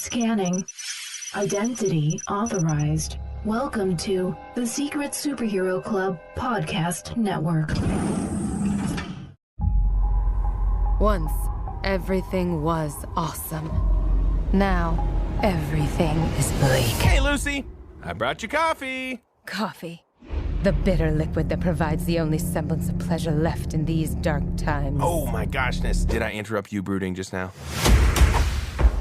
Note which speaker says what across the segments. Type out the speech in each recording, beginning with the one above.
Speaker 1: Scanning. Identity authorized. Welcome to the Secret Superhero Club Podcast Network.
Speaker 2: Once, everything was awesome. Now, everything is bleak.
Speaker 3: Hey, Lucy! I brought you coffee!
Speaker 2: Coffee. The bitter liquid that provides the only semblance of pleasure left in these dark times.
Speaker 3: Oh my goshness, did I interrupt you brooding just now?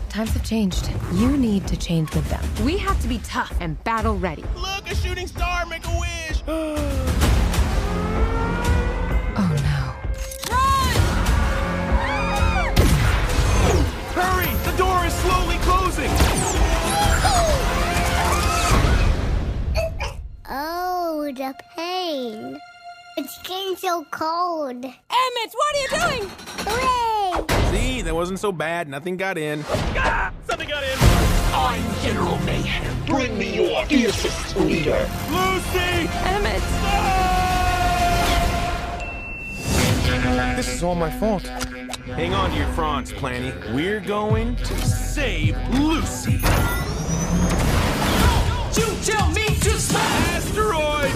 Speaker 2: Times have changed. You need to change with them. We have to be tough and battle ready.
Speaker 3: Look, a shooting star, make a wish!
Speaker 2: Oh no.
Speaker 3: Hurry! The door is slowly closing!
Speaker 4: Oh, the pain. It's getting so cold.
Speaker 2: Emmett, what are you doing?
Speaker 4: Hooray!
Speaker 3: See, that wasn't so bad. Nothing got in. Ah! Something got in!
Speaker 5: I'm General Mayhem. Bring me your fiercest leader.
Speaker 3: Lucy!
Speaker 2: Emmett!
Speaker 3: This is all my fault. Hang on to your fronts, Planny. We're going to save Lucy.
Speaker 5: You tell me to smash!
Speaker 3: Asteroid!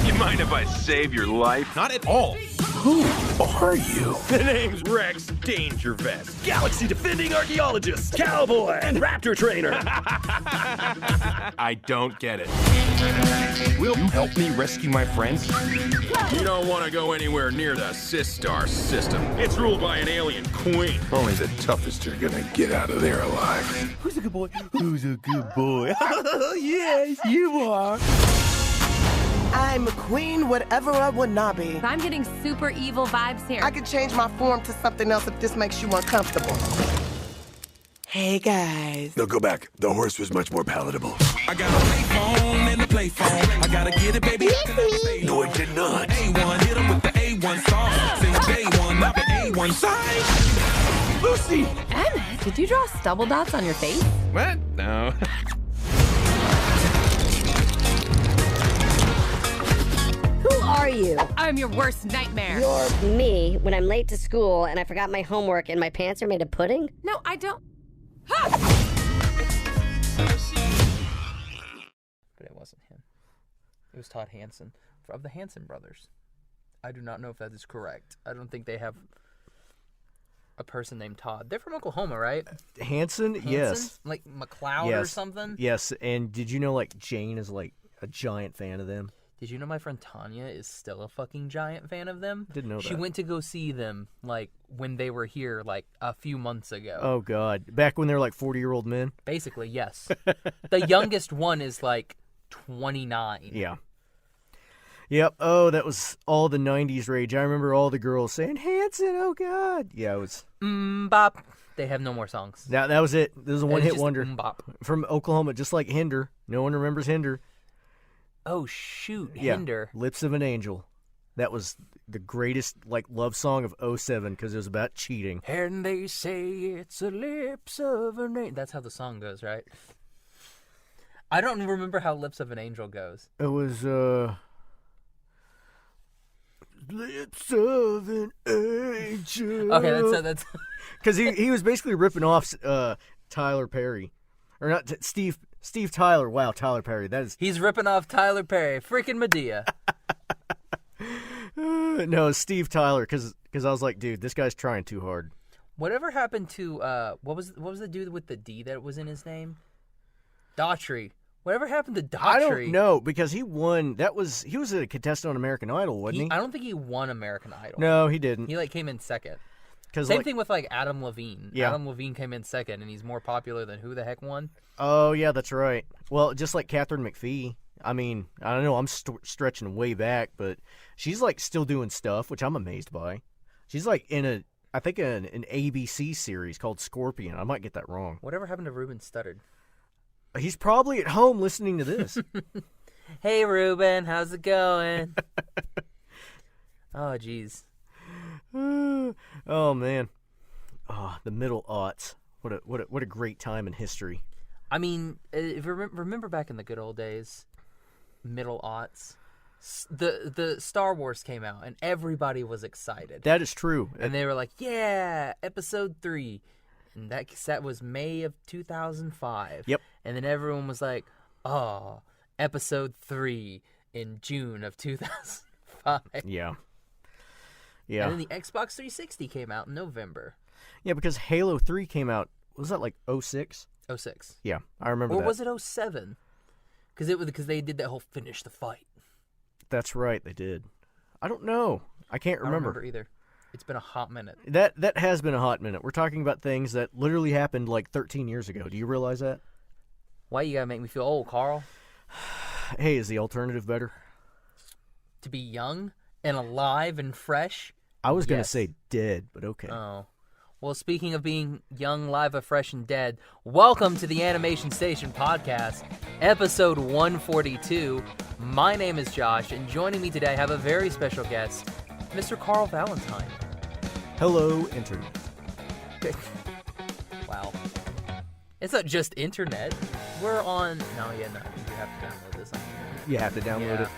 Speaker 3: You mind if I save your life? Not at all.
Speaker 5: Who are you?
Speaker 6: The name's Rex Dangervest, galaxy defending archaeologist, cowboy, and raptor trainer.
Speaker 3: I don't get it.
Speaker 6: Will you help me rescue my friends?
Speaker 3: You don't want to go anywhere near the Systar System. It's ruled by an alien queen.
Speaker 7: Only the toughest are gonna get out of there alive.
Speaker 6: Who's a good boy? Who's a good boy? Yes, you are.
Speaker 8: I'm a queen, whatever I would not be.
Speaker 2: I'm getting super evil vibes here.
Speaker 8: I could change my form to something else if this makes you uncomfortable. Hey, guys.
Speaker 7: No, go back. The horse was much more palatable.
Speaker 5: I got a payphone and a play phone. I gotta get it, baby.
Speaker 7: No, it did not.
Speaker 5: A1, hit him with the A1 song. Since day one, I've been A1 side.
Speaker 3: Lucy!
Speaker 2: Emmett, did you draw stubble dots on your face?
Speaker 3: What? No.
Speaker 9: Who are you?
Speaker 2: I'm your worst nightmare.
Speaker 9: You're me when I'm late to school and I forgot my homework and my pants are made of pudding?
Speaker 2: No, I don't.
Speaker 10: But it wasn't him. It was Todd Hansen of the Hansen brothers. I do not know if that is correct. I don't think they have a person named Todd. They're from Oklahoma, right?
Speaker 11: Hansen? Yes.
Speaker 10: Like McLeod or something?
Speaker 11: Yes, and did you know, like, Jane is, like, a giant fan of them?
Speaker 10: Did you know my friend Tanya is still a fucking giant fan of them?
Speaker 11: Didn't know that.
Speaker 10: She went to go see them, like, when they were here, like, a few months ago.
Speaker 11: Oh, God. Back when they were, like, 40-year-old men?
Speaker 10: Basically, yes. The youngest one is, like, 29.
Speaker 11: Yeah. Yep. Oh, that was all the 90s rage. I remember all the girls saying, Hanson, oh, God. Yeah, it was...
Speaker 10: Bop. They have no more songs.
Speaker 11: That was it. This was a one-hit wonder.
Speaker 10: Bop.
Speaker 11: From Oklahoma, just like Hinder. No one remembers Hinder.
Speaker 10: Oh, shoot.
Speaker 11: Yeah.
Speaker 10: Hinder.
Speaker 11: Lips of an Angel. That was the greatest, like, love song of 07 because it was about cheating.
Speaker 10: And they say it's the lips of an angel. That's how the song goes, right? I don't remember how Lips of an Angel goes.
Speaker 11: It was, Lips of an Angel.
Speaker 10: Okay, that's...
Speaker 11: Because he was basically ripping off Tyler Perry. Or not, Steve Tyler. Wow, Tyler Perry. That is...
Speaker 10: He's ripping off Tyler Perry. Freaking Medea.
Speaker 11: No, Steve Tyler, because I was like, dude, this guy's trying too hard.
Speaker 10: Whatever happened to, what was the dude with the D that was in his name? Daughtry. Whatever happened to Daughtry?
Speaker 11: I don't know, because he won, he was a contestant on American Idol, wasn't he?
Speaker 10: I don't think he won American Idol.
Speaker 11: No, he didn't.
Speaker 10: He, like, came in second. Same thing with, like, Adam Levine.
Speaker 11: Yeah.
Speaker 10: Adam Levine came in second, and he's more popular than who the heck won?
Speaker 11: Oh, yeah, that's right. Well, just like Catherine McPhee. I mean, I don't know, I'm stretching way back, but she's, like, still doing stuff, which I'm amazed by. She's, like, in I think an ABC series called Scorpion. I might get that wrong.
Speaker 10: Whatever happened to Ruben Studdard?
Speaker 11: He's probably at home listening to this.
Speaker 10: Hey, Ruben, how's it going? Oh, jeez.
Speaker 11: Oh, man. Oh, the middle aughts. What a great time in history.
Speaker 10: I mean, if you remember back in the good old days, middle aughts, the Star Wars came out and everybody was excited.
Speaker 11: That is true.
Speaker 10: And they were like, yeah, episode 3. And that was May of 2005.
Speaker 11: Yep.
Speaker 10: And then everyone was like, oh, episode 3 in June of 2005.
Speaker 11: Yeah.
Speaker 10: And then the Xbox 360 came out in November.
Speaker 11: Yeah, because Halo 3 came out, was that like 06?
Speaker 10: 06.
Speaker 11: Yeah, I remember
Speaker 10: that.
Speaker 11: Or
Speaker 10: was it 07? Because they did that whole finish the fight.
Speaker 11: That's right, they did. I don't know. I can't remember.
Speaker 10: I don't remember either. It's been a hot minute.
Speaker 11: That has been a hot minute. We're talking about things that literally happened like 13 years ago. Do you realize that?
Speaker 10: Why you gotta make me feel old, Carl?
Speaker 11: Hey, is the alternative better?
Speaker 10: To be young and alive and fresh?
Speaker 11: I was going to say dead, but okay.
Speaker 10: Oh. Well, speaking of being young, live, fresh, and dead, welcome to the Animation Station podcast, episode 142. My name is Josh, and joining me today I have a very special guest, Mr. Carl Valentine.
Speaker 11: Hello, Internet.
Speaker 10: Wow. It's not just Internet. We're on... No, you have to download this.
Speaker 11: You have to download it.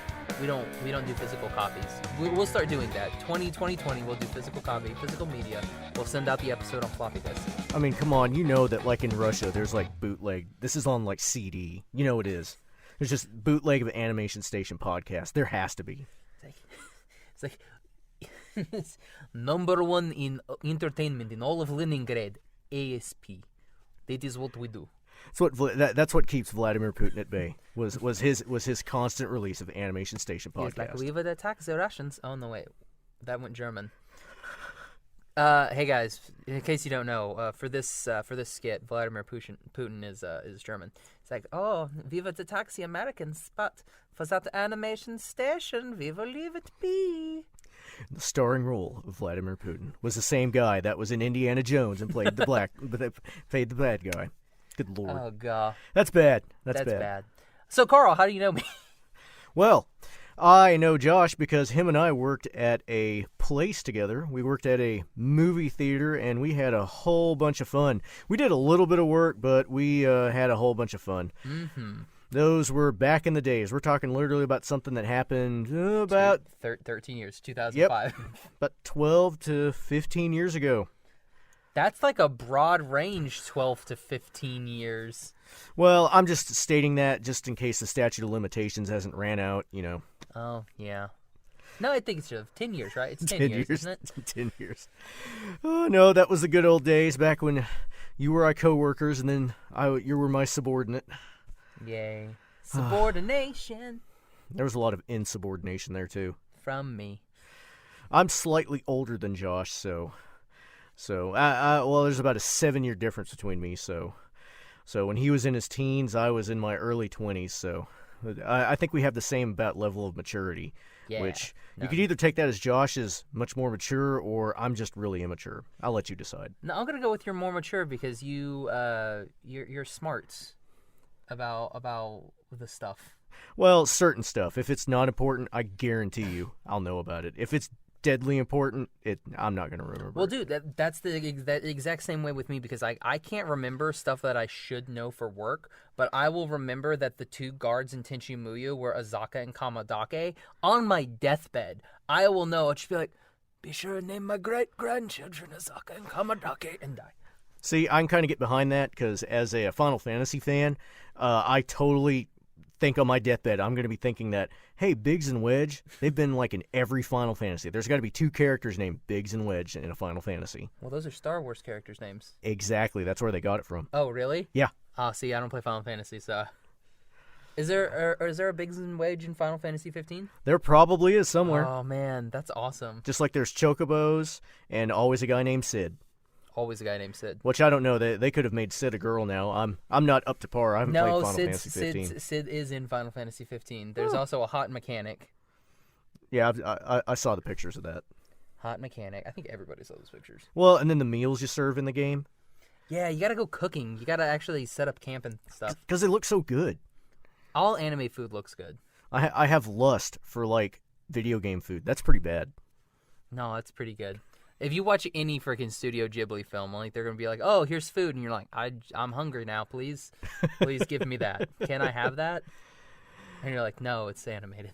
Speaker 10: We don't do physical copies. We'll start doing that. 2020, we'll do physical copy, physical media. We'll send out the episode on floppy disk.
Speaker 11: I mean, come on. You know that, like, in Russia, there's, like, bootleg. This is on, like, CD. You know it is. There's just bootleg of Animation Station podcast. There has to be.
Speaker 10: It's like number one in entertainment in all of Leningrad, ASP. That is what we do.
Speaker 11: That's what keeps Vladimir Putin at bay. Was his constant release of Animation Station podcast.
Speaker 10: He's like, we would attack the Russians. Oh no, wait, that went German. Hey guys, in case you don't know, for this skit, Vladimir Putin is German. It's like, oh, we would attack the Americans, but for that Animation Station, we will leave it be.
Speaker 11: The starring role of Vladimir Putin was the same guy that was in Indiana Jones and played played the bad guy. Good Lord.
Speaker 10: Oh, God.
Speaker 11: That's bad. That's bad.
Speaker 10: So, Carl, how do you know me?
Speaker 11: Well, I know Josh because him and I worked at a place together. We worked at a movie theater, and we had a whole bunch of fun. We did a little bit of work, but we had a whole bunch of fun.
Speaker 10: Mm-hmm.
Speaker 11: Those were back in the days. We're talking literally about something that happened about...
Speaker 10: 13 years, 2005.
Speaker 11: Yep, about 12 to 15 years ago.
Speaker 10: That's like a broad range, 12 to 15 years.
Speaker 11: Well, I'm just stating that just in case the statute of limitations hasn't ran out, you know.
Speaker 10: Oh, yeah. No, I think it's 10 years, right? It's 10 years, isn't it?
Speaker 11: 10 years. Oh, no, that was the good old days back when you were our co-workers and then you were my subordinate.
Speaker 10: Yay. Subordination.
Speaker 11: There was a lot of insubordination there, too.
Speaker 10: From me.
Speaker 11: I'm slightly older than Josh, so well, there's about a 7-year difference between me, so when he was in his teens, I was in my early 20s, so I think we have the same about level of maturity, which you could either take that as Josh is much more mature or I'm just really immature. I'll let you decide.
Speaker 10: No, I'm going to go with you're more mature because you're smart about the stuff.
Speaker 11: Well, certain stuff. If it's not important, I guarantee you I'll know about it. If it's deadly important, I'm not going to remember.
Speaker 10: Well, dude, that's the exact same way with me because I can't remember stuff that I should know for work, but I will remember that the two guards in Tenchi Muyo were Azaka and Kamadake. On my deathbed, I will know. I'll just be like, be sure to name my great-grandchildren Azaka and Kamadake and die.
Speaker 11: See, I can kind of get behind that because as a Final Fantasy fan, I totally think on my deathbed I'm going to be thinking that, hey, Biggs and Wedge, they've been like in every Final Fantasy. There's got to be 2 characters named Biggs and Wedge in a Final Fantasy.
Speaker 10: Well, those are Star Wars characters' names.
Speaker 11: Exactly. That's where they got it from.
Speaker 10: Oh, really?
Speaker 11: Yeah.
Speaker 10: See, I don't play Final Fantasy, so... Is there a Biggs and Wedge in Final Fantasy 15?
Speaker 11: There probably is somewhere.
Speaker 10: Oh, man, that's awesome.
Speaker 11: Just like there's Chocobos and always a guy named Sid.
Speaker 10: Always a guy named Sid.
Speaker 11: Which I don't know. They could have made Sid a girl now. I'm not up to par. I haven't played Final Fantasy 15.
Speaker 10: Sid is in Final Fantasy 15. There's also a hot mechanic.
Speaker 11: Yeah, I saw the pictures of that.
Speaker 10: Hot mechanic. I think everybody saw those pictures.
Speaker 11: Well, and then the meals you serve in the game.
Speaker 10: Yeah, you gotta go cooking. You gotta actually set up camp and stuff.
Speaker 11: Because they look so good.
Speaker 10: All anime food looks good.
Speaker 11: I have lust for, like, video game food. That's pretty bad.
Speaker 10: No, that's pretty good. If you watch any freaking Studio Ghibli film, like they're gonna be like, "Oh, here's food," and you're like, "I'm hungry now. Please give me that. Can I have that?" And you're like, "No, it's animated."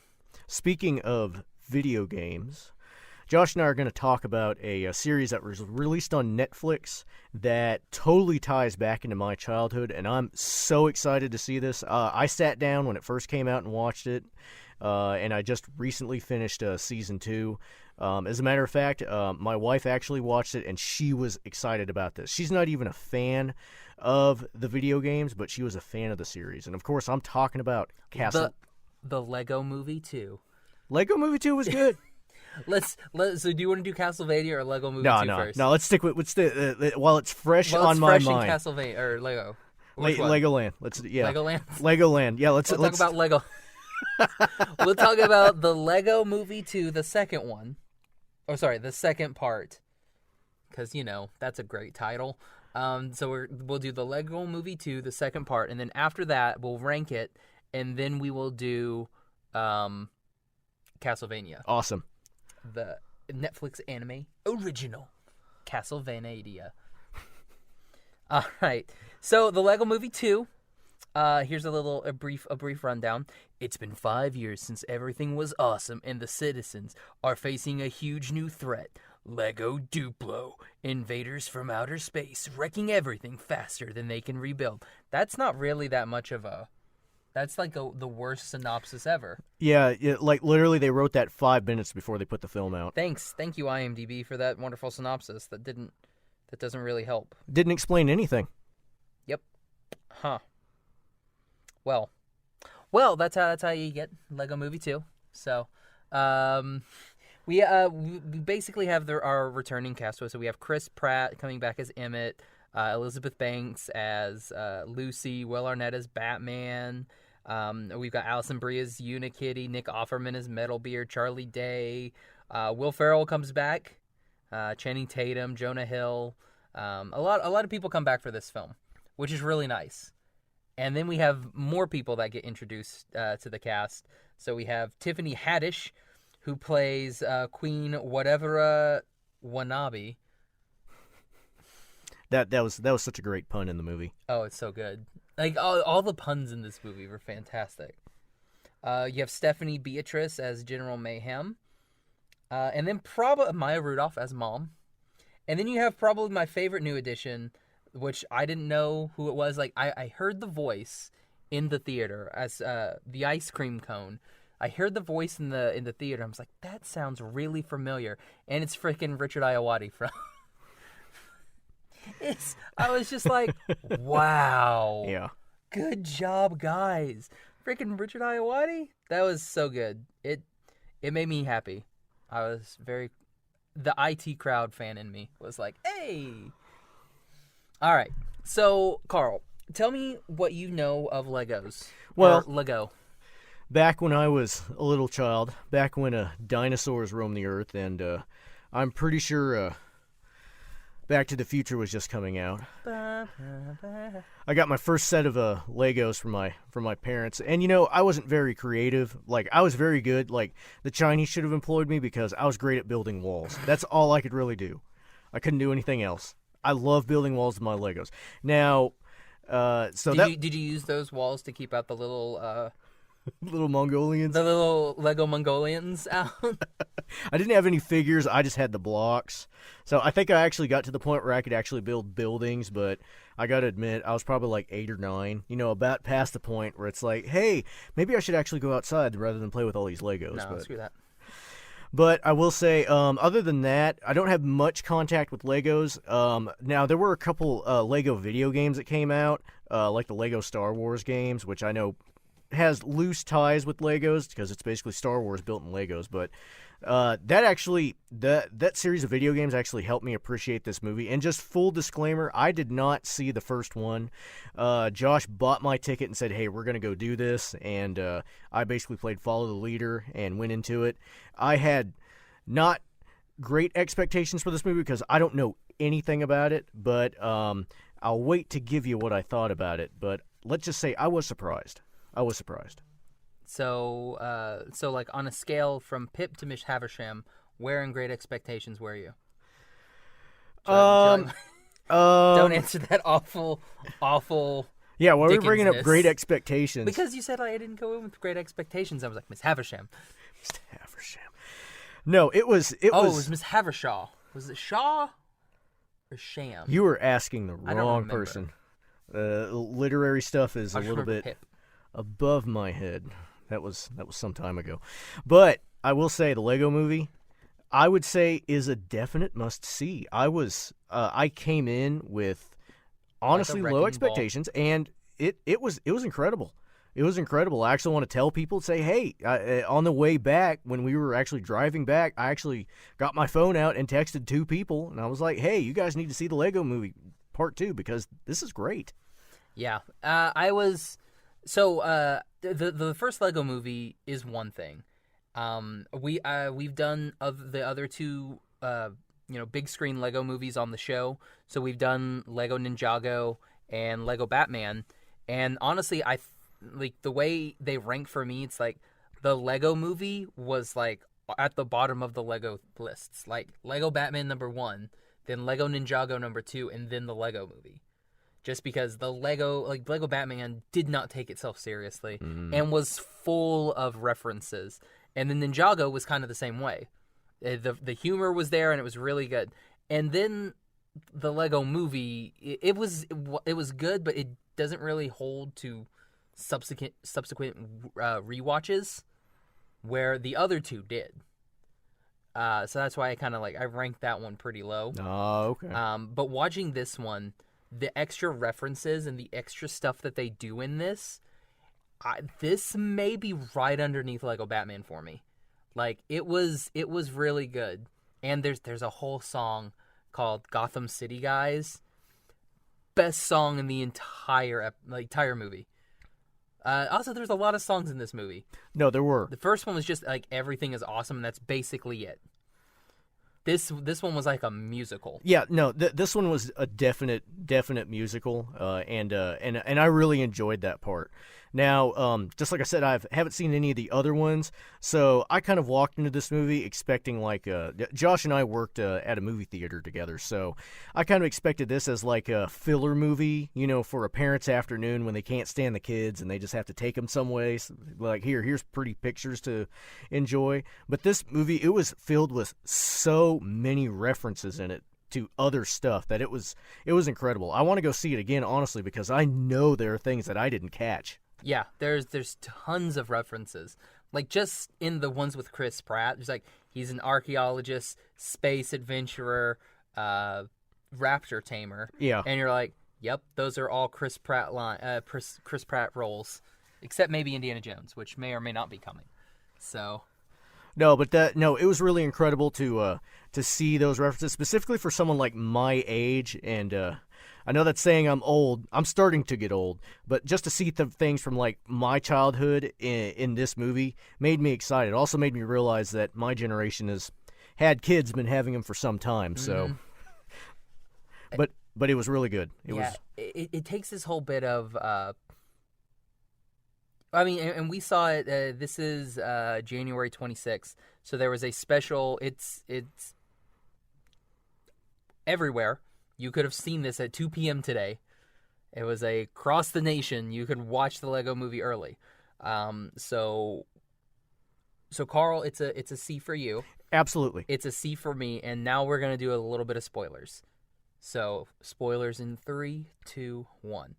Speaker 11: Speaking of video games, Josh and I are going to talk about a series that was released on Netflix that totally ties back into my childhood, and I'm so excited to see this. I sat down when it first came out and watched it, and I just recently finished Season 2. As a matter of fact, my wife actually watched it, and she was excited about this. She's not even a fan of the video games, but she was a fan of the series. And, of course, I'm talking about
Speaker 10: The Lego Movie 2.
Speaker 11: Lego Movie 2 was good.
Speaker 10: So do you want to do Castlevania or Lego Movie 2 first?
Speaker 11: No, let's stick with while it's fresh
Speaker 10: on
Speaker 11: my
Speaker 10: fresh
Speaker 11: mind.
Speaker 10: In Castlevania or Lego.
Speaker 11: Legoland.
Speaker 10: Legoland.
Speaker 11: Legoland. Yeah, let's
Speaker 10: talk about Lego. We'll talk about the Lego Movie 2, the second one. Oh, sorry, the second part. Because, that's a great title. So we'll do the Lego Movie 2, the second part, and then after that, we'll rank it, and then we will do Castlevania.
Speaker 11: Awesome.
Speaker 10: The Netflix anime original Castlevania. All right. So the Lego Movie 2. Here's a brief rundown. It's been 5 years since everything was awesome, and the citizens are facing a huge new threat. Lego Duplo, invaders from outer space, wrecking everything faster than they can rebuild. That's not really that much of a... That's like the worst synopsis ever.
Speaker 11: Yeah, like literally they wrote that 5 minutes before they put the film out.
Speaker 10: Thank you IMDb for that wonderful synopsis. That doesn't really help.
Speaker 11: Didn't explain anything.
Speaker 10: Yep. Huh. Well, that's how you get Lego Movie 2. So, we basically have our returning cast. So we have Chris Pratt coming back as Emmett, Elizabeth Banks as Lucy, Will Arnett as Batman. We've got Alison Brie as Unikitty, Nick Offerman as Metalbeard, Charlie Day, Will Ferrell comes back, Channing Tatum, Jonah Hill. A lot of people come back for this film, which is really nice. And then we have more people that get introduced to the cast. So we have Tiffany Haddish, who plays Queen Whatever Wanabe.
Speaker 11: That was such a great pun in the movie.
Speaker 10: Oh, it's so good. Like all the puns in this movie were fantastic. You have Stephanie Beatrice as General Mayhem, and then probably Maya Rudolph as Mom, and then you have probably my favorite new addition, which I didn't know who it was. Like I heard the voice in the theater as the ice cream cone. I heard the voice in the theater. I was like, that sounds really familiar, and it's freaking Richard Ayoade from. I was just like, wow.
Speaker 11: Yeah.
Speaker 10: Good job, guys. Freaking Richard Ayoade. That was so good. It made me happy. The IT crowd fan in me was like, hey. All right. So, Carl, tell me what you know of Legos.
Speaker 11: Well,
Speaker 10: Lego.
Speaker 11: Back when I was a little child, back when dinosaurs roamed the earth, and I'm pretty sure Back to the Future was just coming out. I got my first set of Legos from my parents, and I wasn't very creative. Like, I was very good. Like, the Chinese should have employed me because I was great at building walls. That's all I could really do. I couldn't do anything else. I love building walls with my Legos. Now,
Speaker 10: did you use those walls to keep out the little
Speaker 11: little Mongolians?
Speaker 10: The little Lego Mongolians out?
Speaker 11: I didn't have any figures. I just had the blocks. So I think I actually got to the point where I could actually build buildings, but I got to admit, I was probably like 8 or 9, about past the point where it's like, hey, maybe I should actually go outside rather than play with all these Legos.
Speaker 10: No, screw that.
Speaker 11: But I will say, other than that, I don't have much contact with Legos. Now, there were a couple Lego video games that came out, like the Lego Star Wars games, which I know has loose ties with Legos because it's basically Star Wars built in Legos. But that series of video games actually helped me appreciate this movie. And just full disclaimer, I did not see the first one. Josh bought my ticket and said, hey, we're going to go do this. And I basically played Follow the Leader and went into it. I had not great expectations for this movie because I don't know anything about it. But I'll wait to give you what I thought about it. But let's just say I was surprised.
Speaker 10: So like on a scale from Pip to Miss Havisham, where in Great Expectations were you? Don't answer that awful.
Speaker 11: Yeah, why are we
Speaker 10: Dickens-ness.
Speaker 11: bringing up Great Expectations?
Speaker 10: Because you said I didn't go in with Great Expectations. I was like, Miss Havisham.
Speaker 11: Miss Havisham. No, it was.
Speaker 10: It was Miss Havershaw. Was it Shaw or Sham?
Speaker 11: You were asking the wrong person. Literary stuff is a little bit
Speaker 10: Pip.
Speaker 11: above my head. That was some time ago. But I will say the Lego Movie, I would say, is a definite must-see. I came in with honestly low expectations, and it was incredible. It was incredible. I actually want to tell people, say, hey, on the way back, when we were actually driving back, I actually got my phone out and texted 2 people, and I was like, hey, you guys need to see the Lego Movie Part 2 because this is great.
Speaker 10: Yeah. The first Lego Movie is one thing. We've done the other 2 big screen Lego movies on the show. So we've done Lego Ninjago and Lego Batman, and honestly, like the way they rank for me, it's like the Lego Movie was like at the bottom of the Lego lists. Like Lego Batman number 1, then Lego Ninjago number 2, and then the Lego Movie. Just because the Lego Batman did not take itself seriously and was full of references. And then Ninjago was kind of the same way. The humor was there and it was really good. And then the Lego Movie, it was good, but it doesn't really hold to subsequent rewatches, where the other 2 did. So that's why I ranked that one pretty low.
Speaker 11: Oh, okay.
Speaker 10: But watching this one, the extra references and the extra stuff that they do in this, this may be right underneath Lego Batman for me. Like it was really good. And there's a whole song called Gotham City Guys. Best song in the entire movie. Also, there's a lot of songs in this movie.
Speaker 11: No, there were.
Speaker 10: The first one was just like everything is awesome, and that's basically it. This one was like a musical.
Speaker 11: Yeah, no, this one was a definite musical, and I really enjoyed that part. Now, just like I said, I haven't seen any of the other ones, so I kind of walked into this movie expecting Josh and I worked at a movie theater together, so I kind of expected this as like a filler movie, for a parent's afternoon when they can't stand the kids and they just have to take them some way. So, like here's pretty pictures to enjoy. But this movie, it was filled with so many references in it to other stuff that it was incredible. I want to go see it again, honestly, because I know there are things that I didn't catch.
Speaker 10: Yeah, there's tons of references. Like just in the ones with Chris Pratt, there's like he's an archaeologist, space adventurer, raptor tamer.
Speaker 11: Yeah,
Speaker 10: and you're like, yep, those are all Chris Pratt Chris Pratt roles, except maybe Indiana Jones, which may or may not be coming. So.
Speaker 11: No, but it was really incredible to see those references, specifically for someone like my age, and I know that's saying I'm old. I'm starting to get old, but just to see the things from like my childhood in this movie made me excited. It also made me realize that my generation has had kids, been having them for some time. So, but it was really good.
Speaker 10: It takes this whole bit of. I mean, and we saw it. This is January 26th, so there was a special. It's everywhere. You could have seen this at 2 p.m. today. It was across the nation. You could watch the Lego Movie early. So Carl, it's a C for you.
Speaker 11: Absolutely.
Speaker 10: It's a C for me, and now we're gonna do a little bit of spoilers. So spoilers in 3, 2, 1.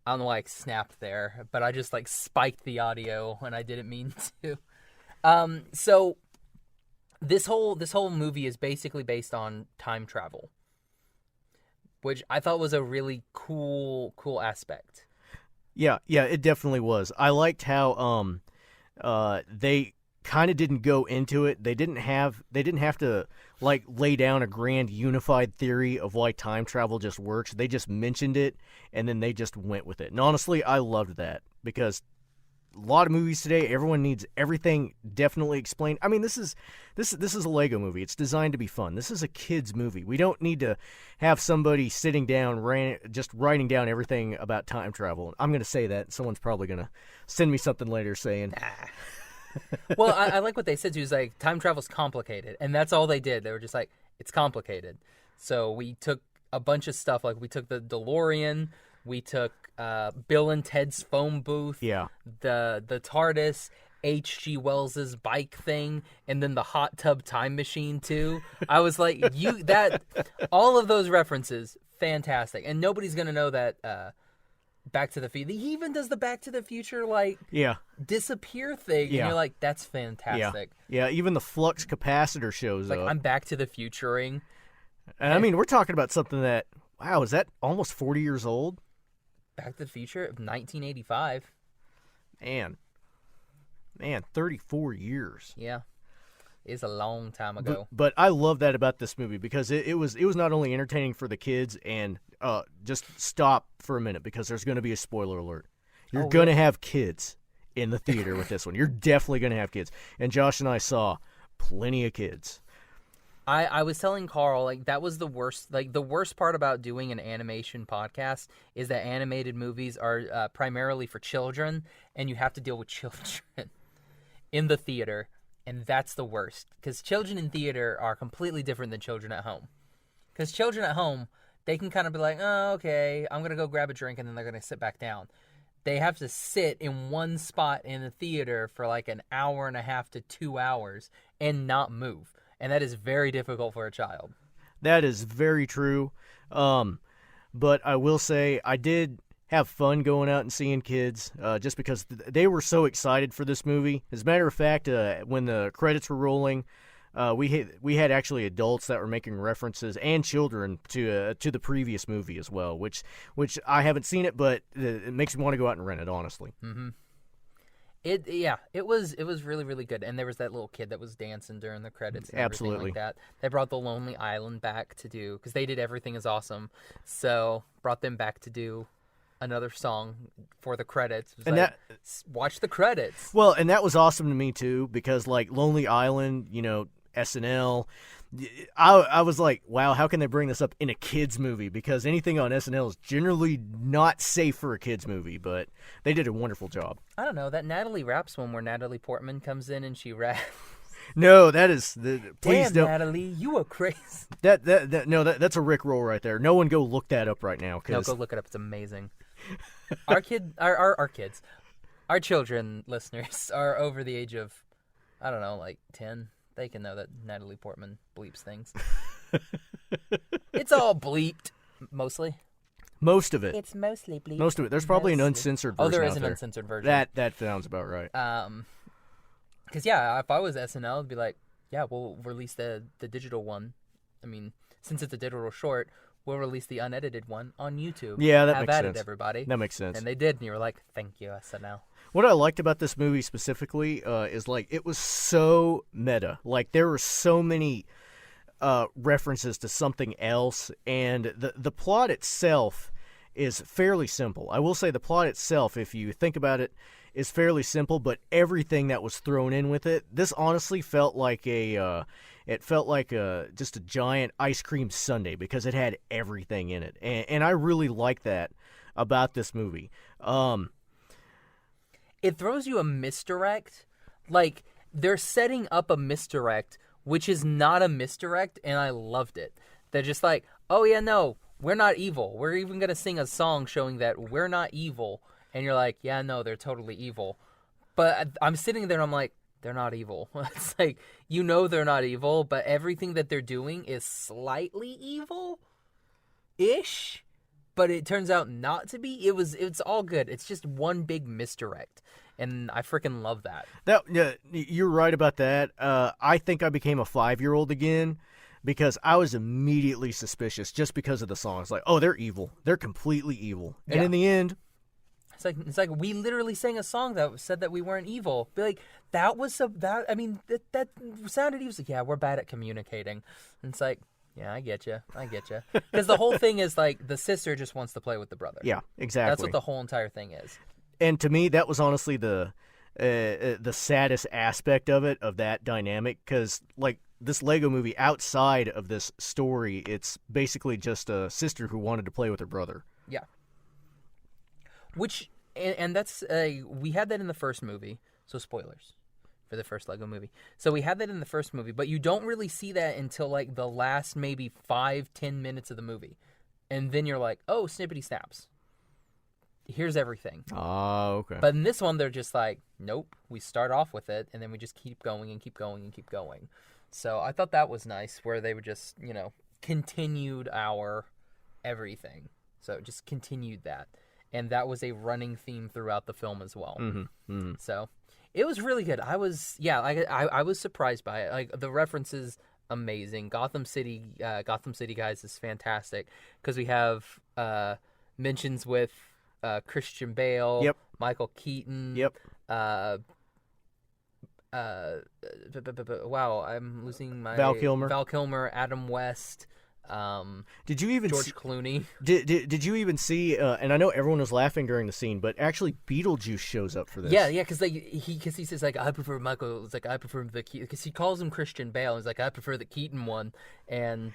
Speaker 10: I don't know why I snapped there, but I just spiked the audio when I didn't mean to. So this whole movie is basically based on time travel, which I thought was a really cool aspect.
Speaker 11: Yeah, it definitely was. I liked how they kind of didn't go into it. They didn't have to lay down a grand unified theory of why time travel just works. They just mentioned it and then they just went with it. And honestly, I loved that because a lot of movies today, everyone needs everything definitely explained. I mean, this is a Lego movie. It's designed to be fun. This is a kids movie. We don't need to have somebody sitting down just writing down everything about time travel. I'm going to say that. Someone's probably going to send me something later saying,
Speaker 10: Well, I like what they said too. Is time travel's complicated, and that's all they did. They were just it's complicated. So we took a bunch of stuff. We took the DeLorean, we took Bill and Ted's phone booth,
Speaker 11: yeah,
Speaker 10: the TARDIS, H.G. Wells's bike thing, and then the hot tub time machine too. I was like, all of those references, fantastic, and nobody's gonna know that. Back to the Future. He even does the Back to the Future disappear thing, and you're like, that's fantastic.
Speaker 11: Yeah. Even the flux capacitor shows
Speaker 10: up.
Speaker 11: I'm
Speaker 10: Back to the Futuring.
Speaker 11: And I mean, we're talking about something that, wow, is that almost 40 years old?
Speaker 10: Back to the Future of 1985.
Speaker 11: Man, 34 years.
Speaker 10: Yeah. It's a long time ago.
Speaker 11: But I love that about this movie because it was not only entertaining for the kids and just stop for a minute because there's going to be a spoiler alert. You're going to have kids in the theater with this one. You're definitely going to have kids. And Josh and I saw plenty of kids.
Speaker 10: I was telling Carl, like, that was the worst. Like, the worst part about doing an animation podcast is that animated movies are primarily for children, and you have to deal with children in the theater. And that's the worst, because children in theater are completely different than children at home. Because children at home, they can kind of be like, oh, okay, I'm going to go grab a drink, and then they're going to sit back down. They have to sit in one spot in the theater for like an hour and a half to 2 hours and not move. And that is very difficult for a child.
Speaker 11: That is very true. But I will say I did have fun going out and seeing kids just because they were so excited for this movie. As a matter of fact, when the credits were rolling, we had actually adults that were making references and children to the previous movie as well, which I haven't seen it, but it makes me want to go out and rent it, honestly.
Speaker 10: Mm-hmm. It was really, really good. And there was that little kid that was dancing during the credits and everything like that. They brought the Lonely Island back to do, because they did Everything Is Awesome, so brought them back to do another song for the credits. And like, watch the credits.
Speaker 11: Well, and that was awesome to me too, because like Lonely Island, SNL, I was like, wow, how can they bring this up in a kids movie? Because anything on SNL is generally not safe for a kids movie, but they did a wonderful job.
Speaker 10: I don't know, that Natalie Raps one where Natalie Portman comes in and she raps.
Speaker 11: No, that is please
Speaker 10: Damn,
Speaker 11: don't.
Speaker 10: Natalie, you are crazy.
Speaker 11: That's a Rick roll right there. No one go look that up right now.
Speaker 10: No, go look it up. It's amazing. Our kids, our children listeners are over the age of, I don't know, like 10. They can know that Natalie Portman bleeps things. It's all bleeped, mostly.
Speaker 11: Most of it.
Speaker 10: It's mostly bleeped.
Speaker 11: Most of it. There's probably an uncensored version.
Speaker 10: Oh, there is
Speaker 11: out
Speaker 10: an
Speaker 11: there.
Speaker 10: uncensored version.
Speaker 11: That sounds about right.
Speaker 10: Because if I was SNL, I'd be like, yeah, we'll release the digital one. I mean, since it's a digital short, we'll release the unedited one on YouTube.
Speaker 11: Yeah, that
Speaker 10: Have
Speaker 11: makes
Speaker 10: at
Speaker 11: sense.
Speaker 10: It, everybody.
Speaker 11: That makes sense.
Speaker 10: And they did, and you were like, thank you, SNL.
Speaker 11: What I liked about this movie specifically is like it was so meta. Like there were so many references to something else, and the plot itself is fairly simple. I will say the plot itself, if you think about it, is fairly simple, but everything that was thrown in with it, this honestly felt like just a giant ice cream sundae because it had everything in it, and I really like that about this movie.
Speaker 10: It throws you a misdirect. Like, they're setting up a misdirect, which is not a misdirect, and I loved it. They're just like, oh yeah, no, we're not evil. We're even going to sing a song showing that we're not evil. And you're like, yeah, no, they're totally evil. But I'm sitting there and I'm like, they're not evil. It's like, they're not evil, but everything that they're doing is slightly evil-ish. But it turns out not to be. It's all good. It's just one big misdirect, and I freaking love that.
Speaker 11: You're right about that. I think I became a 5-year-old again because I was immediately suspicious just because of the song. It's like, oh, they're evil. They're completely evil. And in the end,
Speaker 10: it's like we literally sang a song that said that we weren't evil. Be like, that sounded evil. Like, yeah, we're bad at communicating. And it's like, yeah, I get you. Because the whole thing is like the sister just wants to play with the brother.
Speaker 11: Yeah, exactly.
Speaker 10: That's what the whole entire thing is.
Speaker 11: And to me, that was honestly the saddest aspect of it, of that dynamic, because like this Lego movie, outside of this story, it's basically just a sister who wanted to play with her brother.
Speaker 10: Yeah. And that's we had that in the first movie, so spoilers for the first Lego movie. So we had that in the first movie, but you don't really see that until like the last maybe 5-10 minutes of the movie. And then you're like, oh, snippety snaps. here's everything.
Speaker 11: Oh, okay.
Speaker 10: But in this one, they're just like, nope, we start off with it, and then we just keep going and keep going and keep going. So I thought that was nice, where they would just, continued our everything. So just continued that. And that was a running theme throughout the film as well. So it was really good. I was surprised by it. Like, the references, amazing. Gotham City guys is fantastic, because we have mentions with Christian Bale,
Speaker 11: Yep.
Speaker 10: Michael Keaton.
Speaker 11: Yep.
Speaker 10: Wow, I'm losing my
Speaker 11: Val Kilmer.
Speaker 10: Val Kilmer, Adam West.
Speaker 11: Did you even
Speaker 10: George Clooney?
Speaker 11: Did you even see? And I know everyone was laughing during the scene, but actually Beetlejuice shows up for this.
Speaker 10: Yeah, because he says, like, I prefer Michael. It's like, I prefer the Keaton, because he calls him Christian Bale. He's like, I prefer the Keaton one, and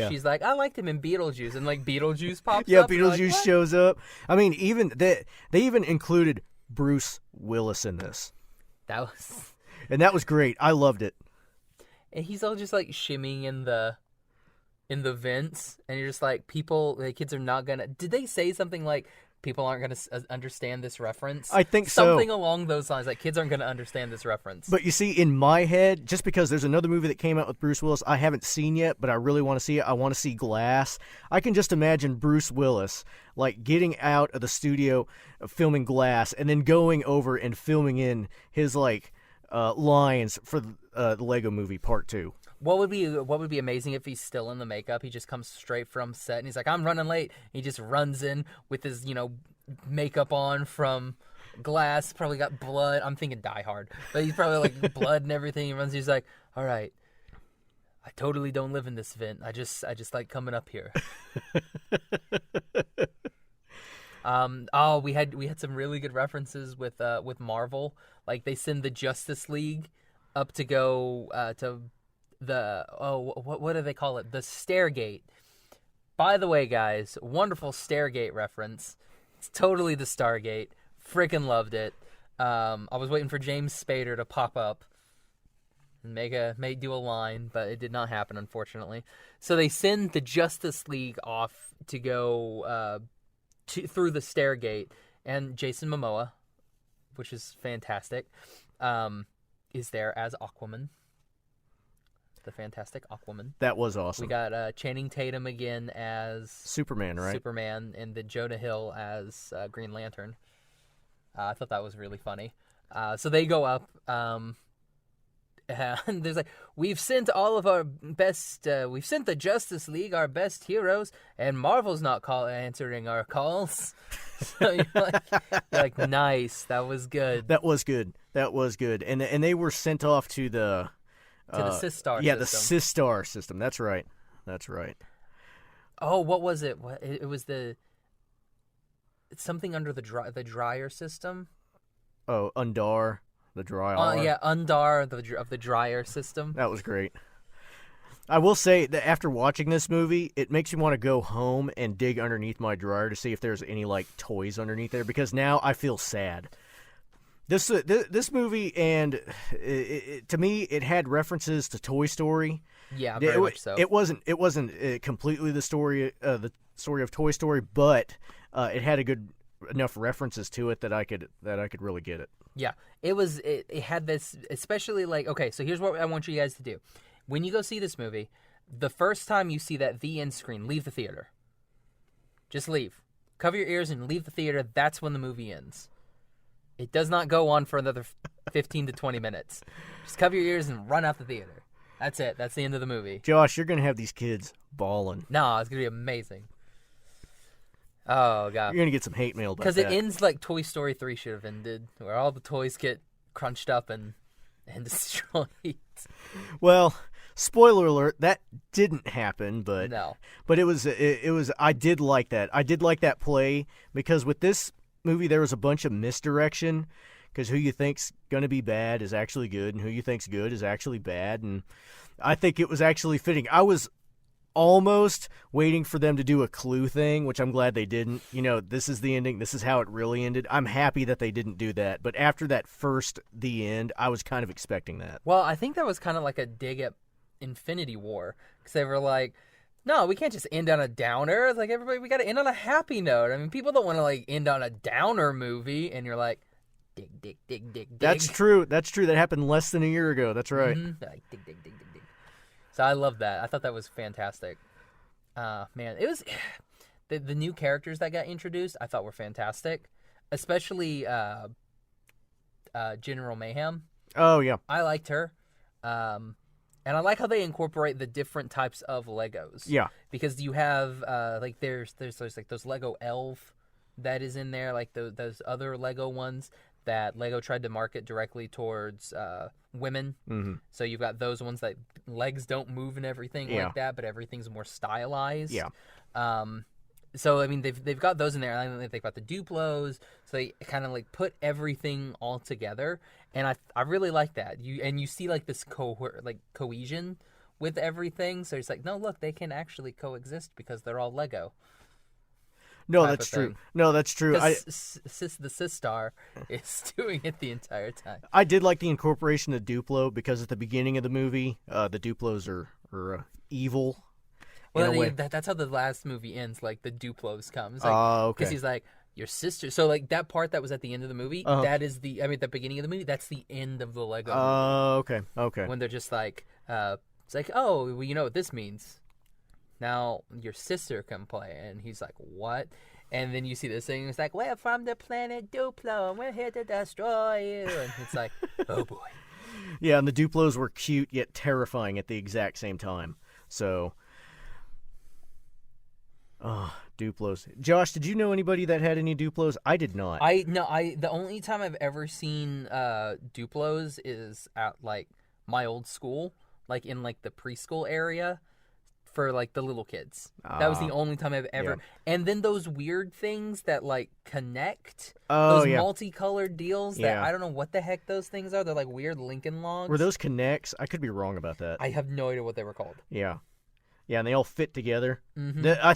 Speaker 10: she's like, I liked him in Beetlejuice, and like Beetlejuice pops up.
Speaker 11: Yeah,
Speaker 10: Beetlejuice
Speaker 11: like, shows up. I mean, even they even included Bruce Willis in this. And that was great. I loved it.
Speaker 10: And he's all just like shimmying in the vents, and you're just like, the kids are not gonna. Did they say something like, people aren't gonna understand this reference?
Speaker 11: I think
Speaker 10: something along those lines. Like, kids aren't gonna understand this reference.
Speaker 11: But you see, in my head, just because there's another movie that came out with Bruce Willis I haven't seen yet, but I really want to see it. I want to see Glass. I can just imagine Bruce Willis like getting out of the studio, filming Glass, and then going over and filming in his like lines for the Lego Movie Part 2.
Speaker 10: What would be amazing if he's still in the makeup? He just comes straight from set, and he's like, I'm running late. He just runs in with his, makeup on from Glass. Probably got blood. I'm thinking Die Hard. But he's probably like blood and everything. He runs. He's like, all right, I totally don't live in this vent. I just like coming up here. We had some really good references with Marvel. Like, they send the Justice League up to go to the what do they call it? The Stairgate. By the way, guys, wonderful Stairgate reference. It's totally the Stargate. Freaking loved it. I was waiting for James Spader to pop up and do a line, but it did not happen, unfortunately. So they send the Justice League off to go through the Stairgate, and Jason Momoa, which is fantastic, is there as Aquaman. The fantastic Aquaman.
Speaker 11: That was awesome.
Speaker 10: We got Channing Tatum again as
Speaker 11: Superman, right?
Speaker 10: Superman, and then Jonah Hill as Green Lantern. I thought that was really funny. So they go up, and there's like, we've sent all of our best, we've sent the Justice League, our best heroes, and Marvel's not answering our calls. So you're like, nice, that was good.
Speaker 11: That was good. And they were sent off to the
Speaker 10: Systar system.
Speaker 11: Yeah, the Systar system. That's right.
Speaker 10: Oh, what was it? It was something under the dryer system.
Speaker 11: Oh, Undar, the dryer.
Speaker 10: Yeah, Undar of the dryer system.
Speaker 11: That was great. I will say that after watching this movie, it makes me want to go home and dig underneath my dryer to see if there's any like toys underneath there, because now I feel sad. This movie, and to me, it had references to Toy Story.
Speaker 10: Yeah, very much so.
Speaker 11: It wasn't completely the story of Toy Story, but it had enough references to it that I could really get it.
Speaker 10: Yeah, it had this, especially like, okay, so here's what I want you guys to do. When you go see this movie, the first time you see that the end screen, leave the theater. Just leave. Cover your ears and leave the theater. That's when the movie ends. It does not go on for another 15 to 20 minutes. Just cover your ears and run out the theater. That's it. That's the end of the movie.
Speaker 11: Josh, you're going to have these kids bawling.
Speaker 10: No, it's going to be amazing. Oh, God.
Speaker 11: You're going to get some hate mail about that.
Speaker 10: Because it ends like Toy Story 3 should have ended, where all the toys get crunched up and destroyed.
Speaker 11: Well, spoiler alert, that didn't happen, but
Speaker 10: no.
Speaker 11: But it was I did like that. I did like that play, because with this movie there was a bunch of misdirection, because who you think's going to be bad is actually good, and who you think's good is actually bad, and I think it was actually fitting. I was almost waiting for them to do a Clue thing, which I'm glad they didn't. This is the ending. This is how it really ended. I'm happy that they didn't do that. But after that first the end, I was kind of expecting that.
Speaker 10: Well, I think that was kind of like a dig at Infinity War, because they were like, No, we can't just end on a downer. It's like, everybody, we got to end on a happy note. I mean, people don't want to, like, end on a downer movie, and you're like, dig.
Speaker 11: That's true. That happened less than a year ago. That's right.
Speaker 10: Mm-hmm. Like, dig. So I love that. I thought that was fantastic. Man, it was... The new characters that got introduced, I thought were fantastic. Especially General Mayhem.
Speaker 11: Oh, yeah.
Speaker 10: I liked her. And I like how they incorporate the different types of Legos.
Speaker 11: Yeah.
Speaker 10: Because you have, like, there's like those Lego Elf that is in there, like those other Lego ones that Lego tried to market directly towards women.
Speaker 11: Mm-hmm.
Speaker 10: So you've got those ones that legs don't move and everything like that, but everything's more stylized.
Speaker 11: Yeah.
Speaker 10: So, I mean, they've got those in there. I think they've got the Duplos. So they kind of, like, put everything all together. And I really like that. You see, like, this cohesion with everything. So it's like, no, look, they can actually coexist because they're all Lego.
Speaker 11: No, that's true. No, that's true.
Speaker 10: The Systar is doing it the entire time.
Speaker 11: I did like the incorporation of Duplo because at the beginning of the movie, the Duplos are evil.
Speaker 10: Well, that's how the last movie ends. Like, the Duplos comes. Like,
Speaker 11: okay.
Speaker 10: Because he's like, your sister. So, like, that part that was at the end of the movie, that is at the beginning of the movie, that's the end of the Lego movie.
Speaker 11: Okay.
Speaker 10: When they're just like, it's like, oh, well, you know what this means. Now, your sister can play. And he's like, what? And then you see this thing, it's like, we're from the planet Duplo, and we're here to destroy you. And it's like, oh, boy.
Speaker 11: Yeah, and the Duplos were cute yet terrifying at the exact same time. So... Oh, Duplos. Josh, did you know anybody that had any Duplos? I did not.
Speaker 10: The only time I've ever seen Duplos is at, like, my old school, like, in, like, the preschool area for, like, the little kids. That was the only time I've ever... Yeah. And then those weird things that, like, connect. Those multicolored deals that I don't know what the heck those things are. They're, like, weird Lincoln logs.
Speaker 11: Were those connects? I could be wrong about that.
Speaker 10: I have no idea what they were called.
Speaker 11: Yeah. Yeah, and they all fit together.
Speaker 10: Mm-hmm.
Speaker 11: I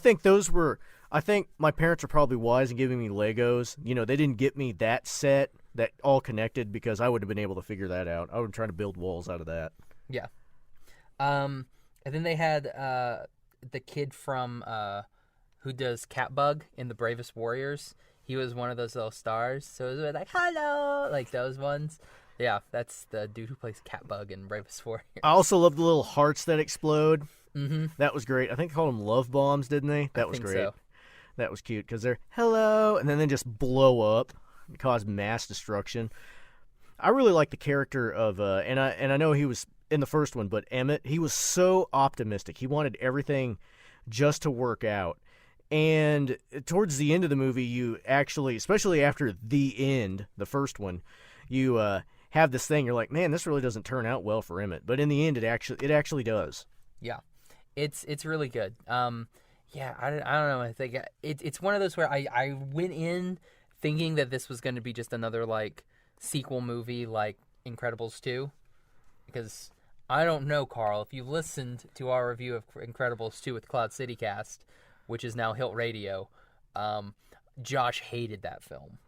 Speaker 11: think my parents are probably wise in giving me Legos. You know, they didn't get me that set that all connected because I would have been able to figure that out. I would have tried to build walls out of that.
Speaker 10: Yeah. And then they had the kid from who does Catbug in The Bravest Warriors. He was one of those little stars. So it was like, hello, like those ones. Yeah, that's the dude who plays Catbug in Bravest Warriors.
Speaker 11: I also love the little hearts that explode.
Speaker 10: Mm-hmm.
Speaker 11: That was great. I think they called them love bombs, didn't they? That was great. So. That was cute because they're hello, and then they just blow up and cause mass destruction. I really like the character of, and I know he was in the first one, but Emmett, he was so optimistic. He wanted everything just to work out. And towards the end of the movie, you actually, especially after the end, the first one, you have this thing. You're like, man, this really doesn't turn out well for Emmett. But in the end, it actually does.
Speaker 10: Yeah. It's really good. Yeah, I don't know. I think it's one of those where I went in thinking that this was going to be just another, like, sequel movie like Incredibles 2. Because I don't know, Carl, if you've listened to our review of Incredibles 2 with Cloud City Cast, which is now Hilt Radio, Josh hated that film.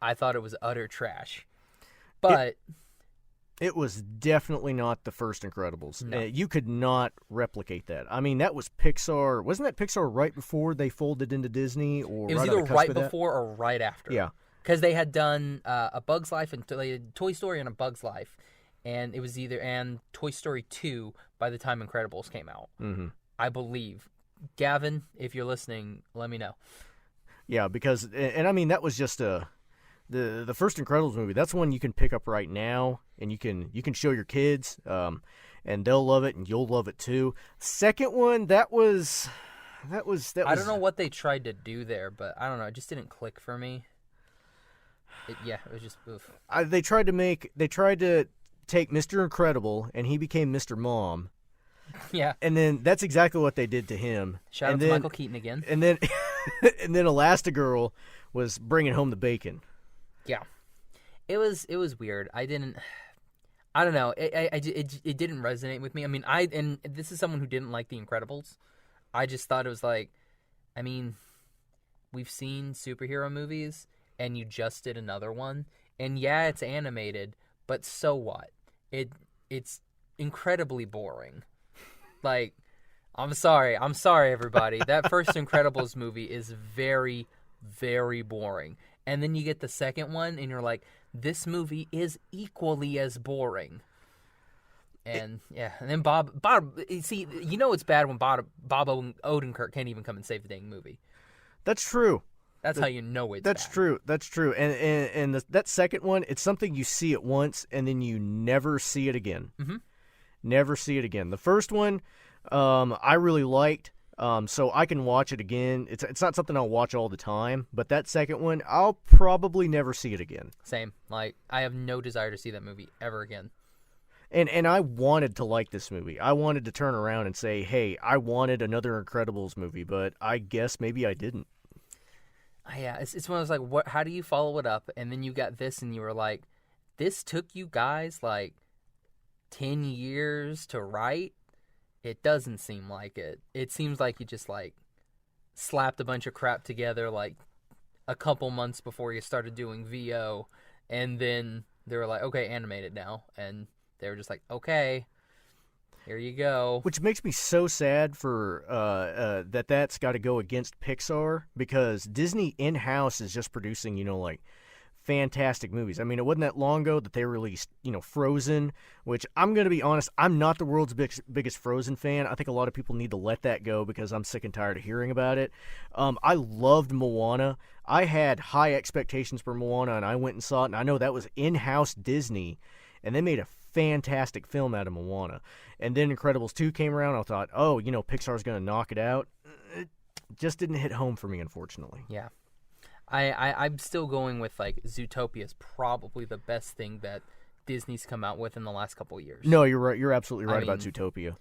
Speaker 10: I thought it was utter trash. But...
Speaker 11: It was definitely not the first Incredibles.
Speaker 10: No.
Speaker 11: You could not replicate that. I mean, that was Pixar. Wasn't that Pixar right before they folded into Disney? Or
Speaker 10: it was either right before or right after.
Speaker 11: Yeah.
Speaker 10: Because they had done A Bug's Life, and they had Toy Story and A Bug's Life. And it was and Toy Story 2 by the time Incredibles came out.
Speaker 11: Mm-hmm.
Speaker 10: I believe. Gavin, if you're listening, let me know.
Speaker 11: Yeah, because, and I mean, that was just the first Incredibles movie. That's one you can pick up right now, and you can show your kids, and they'll love it, and you'll love it too. Second one, that was. I don't
Speaker 10: know what they tried to do there, but I don't know. It just didn't click for me. It was just oof.
Speaker 11: They tried to take Mr. Incredible, and he became Mr. Mom.
Speaker 10: Yeah.
Speaker 11: And then that's exactly what they did to him.
Speaker 10: Shout out to Michael Keaton again.
Speaker 11: And then Elastigirl was bringing home the bacon.
Speaker 10: Yeah. It was weird. I don't know. It didn't resonate with me. I mean, and this is someone who didn't like The Incredibles. I just thought it was like, I mean, we've seen superhero movies, and you just did another one. And yeah, it's animated, but so what? It's incredibly boring. Like, I'm sorry, everybody. That first Incredibles movie is very, very boring. And then you get the second one, and you're like, this movie is equally as boring. And and then Bob, see, you know it's bad when Bob Odenkirk can't even come and save the dang movie.
Speaker 11: That's true.
Speaker 10: That's how you know it's
Speaker 11: That's
Speaker 10: bad.
Speaker 11: true. That's true. And that second one, it's something you see it once, and then you never see it again.
Speaker 10: Mm-hmm.
Speaker 11: Never see it again. The first one, I really liked, so I can watch it again. It's not something I'll watch all the time, but that second one, I'll probably never see it again.
Speaker 10: Same. Like, I have no desire to see that movie ever again.
Speaker 11: And I wanted to like this movie. I wanted to turn around and say, hey, I wanted another Incredibles movie, but I guess maybe I didn't.
Speaker 10: Yeah, it's one of those, like, how do you follow it up? And then you got this, and you were like, this took you guys, like, 10 years to write? It doesn't seem like it. It seems like you just, like, slapped a bunch of crap together, like, a couple months before you started doing VO, and then they were like, okay, animate it now. And they were just like, okay, here you go.
Speaker 11: Which makes me so sad for that's got to go against Pixar, because Disney in-house is just producing, like, fantastic movies. I mean, it wasn't that long ago that they released, Frozen, which I'm going to be honest, I'm not the world's biggest Frozen fan. I think a lot of people need to let that go because I'm sick and tired of hearing about it. I loved Moana. I had high expectations for Moana, and I went and saw it, and I know that was in-house Disney, and they made a fantastic film out of Moana. And then Incredibles 2 came around. I thought, Pixar's going to knock it out. It just didn't hit home for me, unfortunately.
Speaker 10: Yeah. I'm still going with, like, Zootopia is probably the best thing that Disney's come out with in the last couple of years.
Speaker 11: No, you're right. You're absolutely right about Zootopia.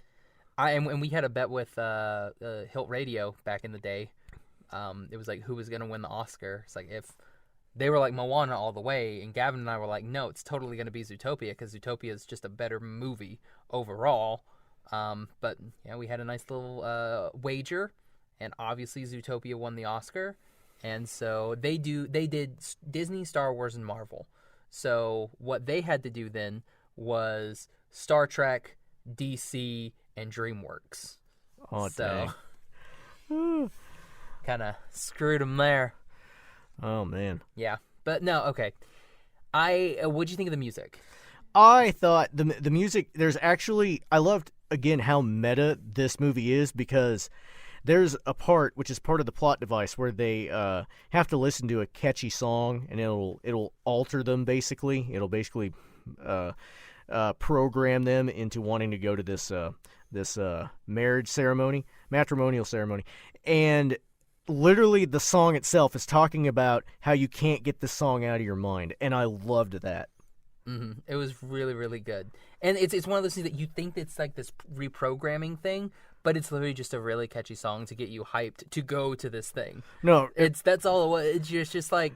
Speaker 10: And we had a bet with Hilt Radio back in the day. It was like, who was going to win the Oscar? It's like, if they were like Moana all the way, and Gavin and I were like, no, it's totally going to be Zootopia, because Zootopia is just a better movie overall. But yeah, we had a nice little wager, and obviously Zootopia won the Oscar. And so they did Disney, Star Wars, and Marvel. So what they had to do then was Star Trek, DC, and DreamWorks.
Speaker 11: Oh,
Speaker 10: so kind of screwed them there.
Speaker 11: Oh, man.
Speaker 10: Yeah. But no, okay. What'd you think of the music?
Speaker 11: I thought the music, I loved, again, how meta this movie is, because there's a part, which is part of the plot device, where they have to listen to a catchy song, and it'll alter them, basically. It'll basically program them into wanting to go to this matrimonial ceremony. And literally the song itself is talking about how you can't get this song out of your mind, and I loved that.
Speaker 10: Mm-hmm. It was really, really good. And it's one of those things that you think it's like this reprogramming thing, but it's literally just a really catchy song to get you hyped to go to this thing.
Speaker 11: No,
Speaker 10: that's all it was. It's just like,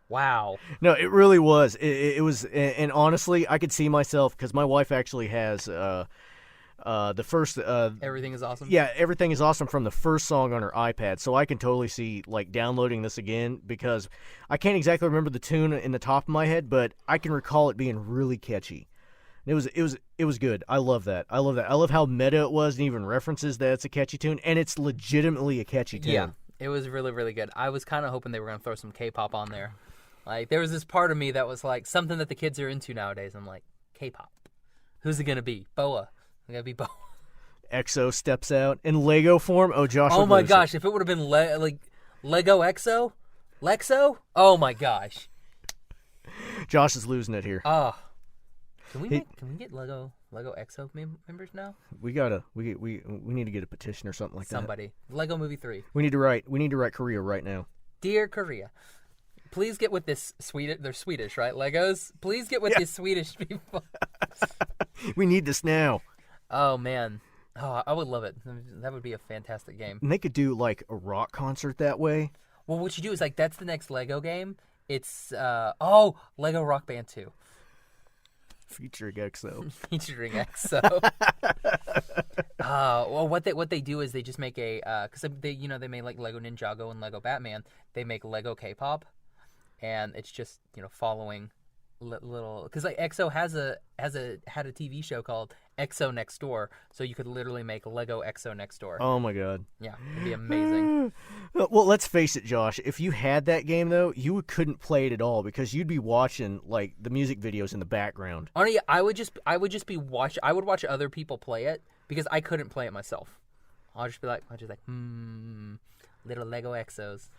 Speaker 10: wow.
Speaker 11: No, it really was. It was, and honestly, I could see myself, because my wife actually has the first
Speaker 10: Everything Is Awesome.
Speaker 11: Yeah, Everything Is Awesome from the first song on her iPad, so I can totally see, like, downloading this again, because I can't exactly remember the tune in the top of my head, but I can recall it being really catchy. It was good. I love that. I love how meta it was, and even references that it's a catchy tune, and it's legitimately a catchy tune.
Speaker 10: Yeah, it was really, really good. I was kind of hoping they were going to throw some K-pop on there. Like, there was this part of me that was like, something that the kids are into nowadays. I'm like, K-pop. Who's it going to be? Boa. It's going to be Boa.
Speaker 11: EXO steps out in Lego form. Oh, Josh.
Speaker 10: Oh, my gosh. If it would have been Lego EXO? Lexo? Oh, my gosh.
Speaker 11: Josh is losing it here.
Speaker 10: Oh. Can we get Lego EXO members now?
Speaker 11: We need to get a petition or something like that.
Speaker 10: Somebody. Lego Movie 3.
Speaker 11: We need to write Korea right now.
Speaker 10: Dear Korea, please get with this Swedish. They're Swedish, right? Legos. Please get with these Swedish people.
Speaker 11: We need this now.
Speaker 10: Oh man. Oh, I would love it. That would be a fantastic game.
Speaker 11: And they could do like a rock concert that way.
Speaker 10: Well, what you do is like that's the next Lego game. It's Lego Rock Band 2.
Speaker 11: Featuring EXO.
Speaker 10: Featuring EXO. Well, what they do is they just make a because they made like Lego Ninjago and Lego Batman. They make Lego K-pop, and it's just following little because like EXO had a TV show called Exo Next Door, so you could literally make Lego Exo Next Door.
Speaker 11: Oh my god.
Speaker 10: Yeah, it'd be amazing.
Speaker 11: Well, let's face it, Josh. If you had that game though, you couldn't play it at all because you'd be watching like the music videos in the background.
Speaker 10: Honestly, I would just be watch. I would watch other people play it because I couldn't play it myself. I'll just be like, little Lego Exos.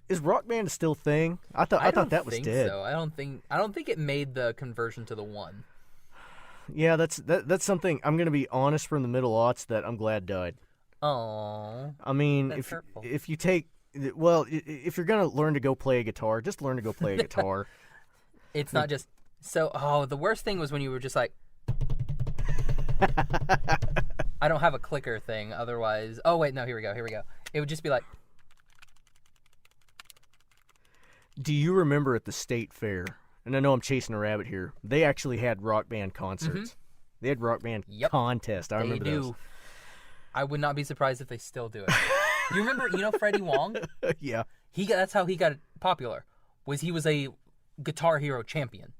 Speaker 11: Is Rock Band still a thing? I thought that was dead.
Speaker 10: So. I don't think it made the conversion to the 1.
Speaker 11: Yeah, that's something. I'm gonna be honest, from the middle aughts, that I'm glad died.
Speaker 10: Oh.
Speaker 11: I mean, if you take, well, if you're gonna learn to go play a guitar, just learn to go play a guitar.
Speaker 10: It's not just so. Oh, the worst thing was when you were just like, I don't have a clicker thing. Otherwise, oh wait, no, here we go. It would just be like.
Speaker 11: Do you remember at the state fair? And I know I'm chasing a rabbit here. They actually had Rock Band concerts. Mm-hmm. They had Rock Band contests. I remember those.
Speaker 10: I would not be surprised if they still do it. You remember, Freddie Wong?
Speaker 11: Yeah.
Speaker 10: That's how he got popular. He was a Guitar Hero champion.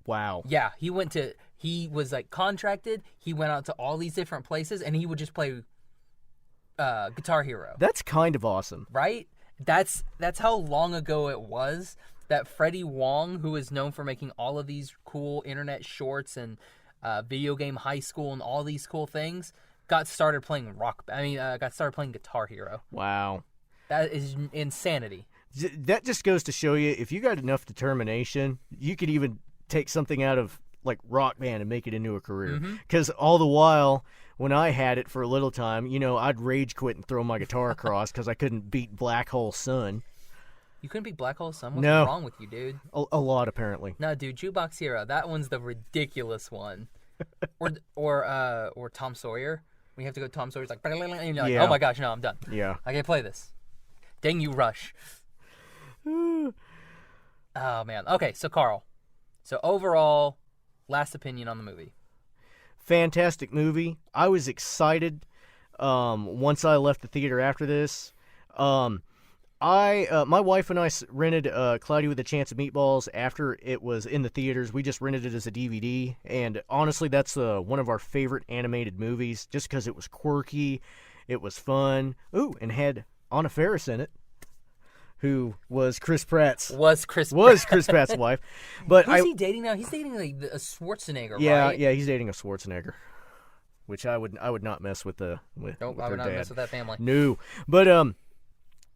Speaker 11: Wow.
Speaker 10: Yeah, he was like contracted. He went out to all these different places, and he would just play Guitar Hero.
Speaker 11: That's kind of awesome.
Speaker 10: Right? That's how long ago it was that Freddie Wong, who is known for making all of these cool internet shorts and video game high school and all these cool things, got started playing Guitar Hero.
Speaker 11: Wow.
Speaker 10: That is insanity.
Speaker 11: That just goes to show you, if you got enough determination, you could even take something out of like Rock Band and make it into a career. Because all the while, when I had it for a little time, I'd rage quit and throw my guitar across because I couldn't beat Black Hole Sun.
Speaker 10: You couldn't beat Black Hole Sun? What's
Speaker 11: No.
Speaker 10: wrong with you, dude?
Speaker 11: A lot, apparently.
Speaker 10: No, dude, Jukebox Hero. That one's the ridiculous one. or Tom Sawyer. When you have to go Tom Sawyer's like, and you're like, oh my gosh, no, I'm done.
Speaker 11: Yeah.
Speaker 10: I can't play this. Dang you, Rush. Oh, man. Okay, so Carl. So overall, last opinion on the movie.
Speaker 11: Fantastic movie. I was excited once I left the theater after this. My wife and I rented Cloudy with a Chance of Meatballs after it was in the theaters. We just rented it as a DVD, and honestly, that's one of our favorite animated movies, just because it was quirky, it was fun. Ooh, and had Anna Faris in it, who was Chris Pratt's Pratt's wife. But
Speaker 10: who's he dating now? He's dating like a Schwarzenegger, right?
Speaker 11: Yeah, he's dating a Schwarzenegger, which I would not mess with
Speaker 10: Nope, I would not mess with that family.
Speaker 11: No, but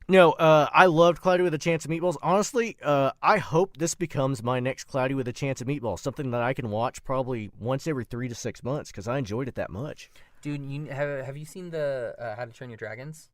Speaker 11: No, I loved Cloudy with a Chance of Meatballs. Honestly, I hope this becomes my next Cloudy with a Chance of Meatballs, something that I can watch probably once every 3 to 6 months because I enjoyed it that much.
Speaker 10: Dude, have you seen the How to Train Your Dragons?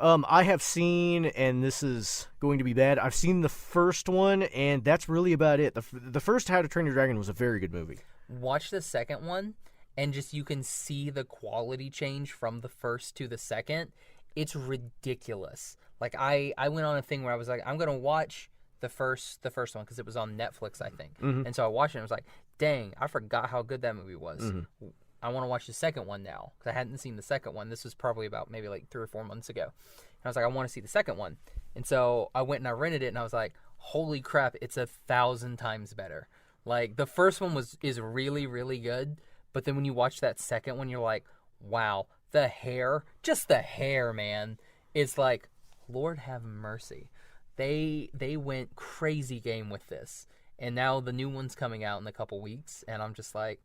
Speaker 11: I have seen, and this is going to be bad, I've seen the first one, and that's really about it. The first How to Train Your Dragon was a very good movie.
Speaker 10: Watch the second one, and just you can see the quality change from the first to the second. It's ridiculous. Like, I went on a thing where I was like, I'm going to watch the first one because it was on Netflix, I think. Mm-hmm. And so I watched it and I was like, dang, I forgot how good that movie was. Mm-hmm. I want to watch the second one now because I hadn't seen the second one. This was probably about maybe like 3 or 4 months ago. And I was like, I want to see the second one. And so I went and I rented it and I was like, holy crap, it's 1,000 times better. Like, the first one is really, really good. But then when you watch that second one, you're like, wow, the hair, just the hair, man. It's like, Lord have mercy. They went crazy game with this. And now the new one's coming out in a couple weeks. And I'm just like,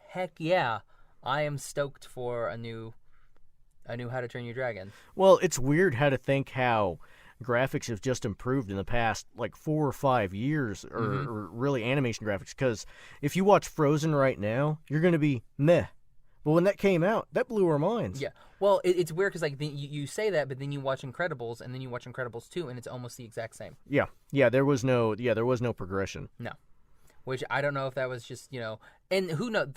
Speaker 10: heck yeah, I am stoked for a new How to Train Your Dragon.
Speaker 11: Well, it's weird how to think how graphics have just improved in the past like 4 or 5 years, or really animation graphics. Because if you watch Frozen right now, you're going to be meh. But when that came out, that blew our minds.
Speaker 10: Yeah. Well, it's weird because like you say that, but then you watch Incredibles, and then you watch Incredibles 2, and it's almost the exact same.
Speaker 11: Yeah. Yeah. There was no progression.
Speaker 10: No. Which I don't know if that was just, and who knows?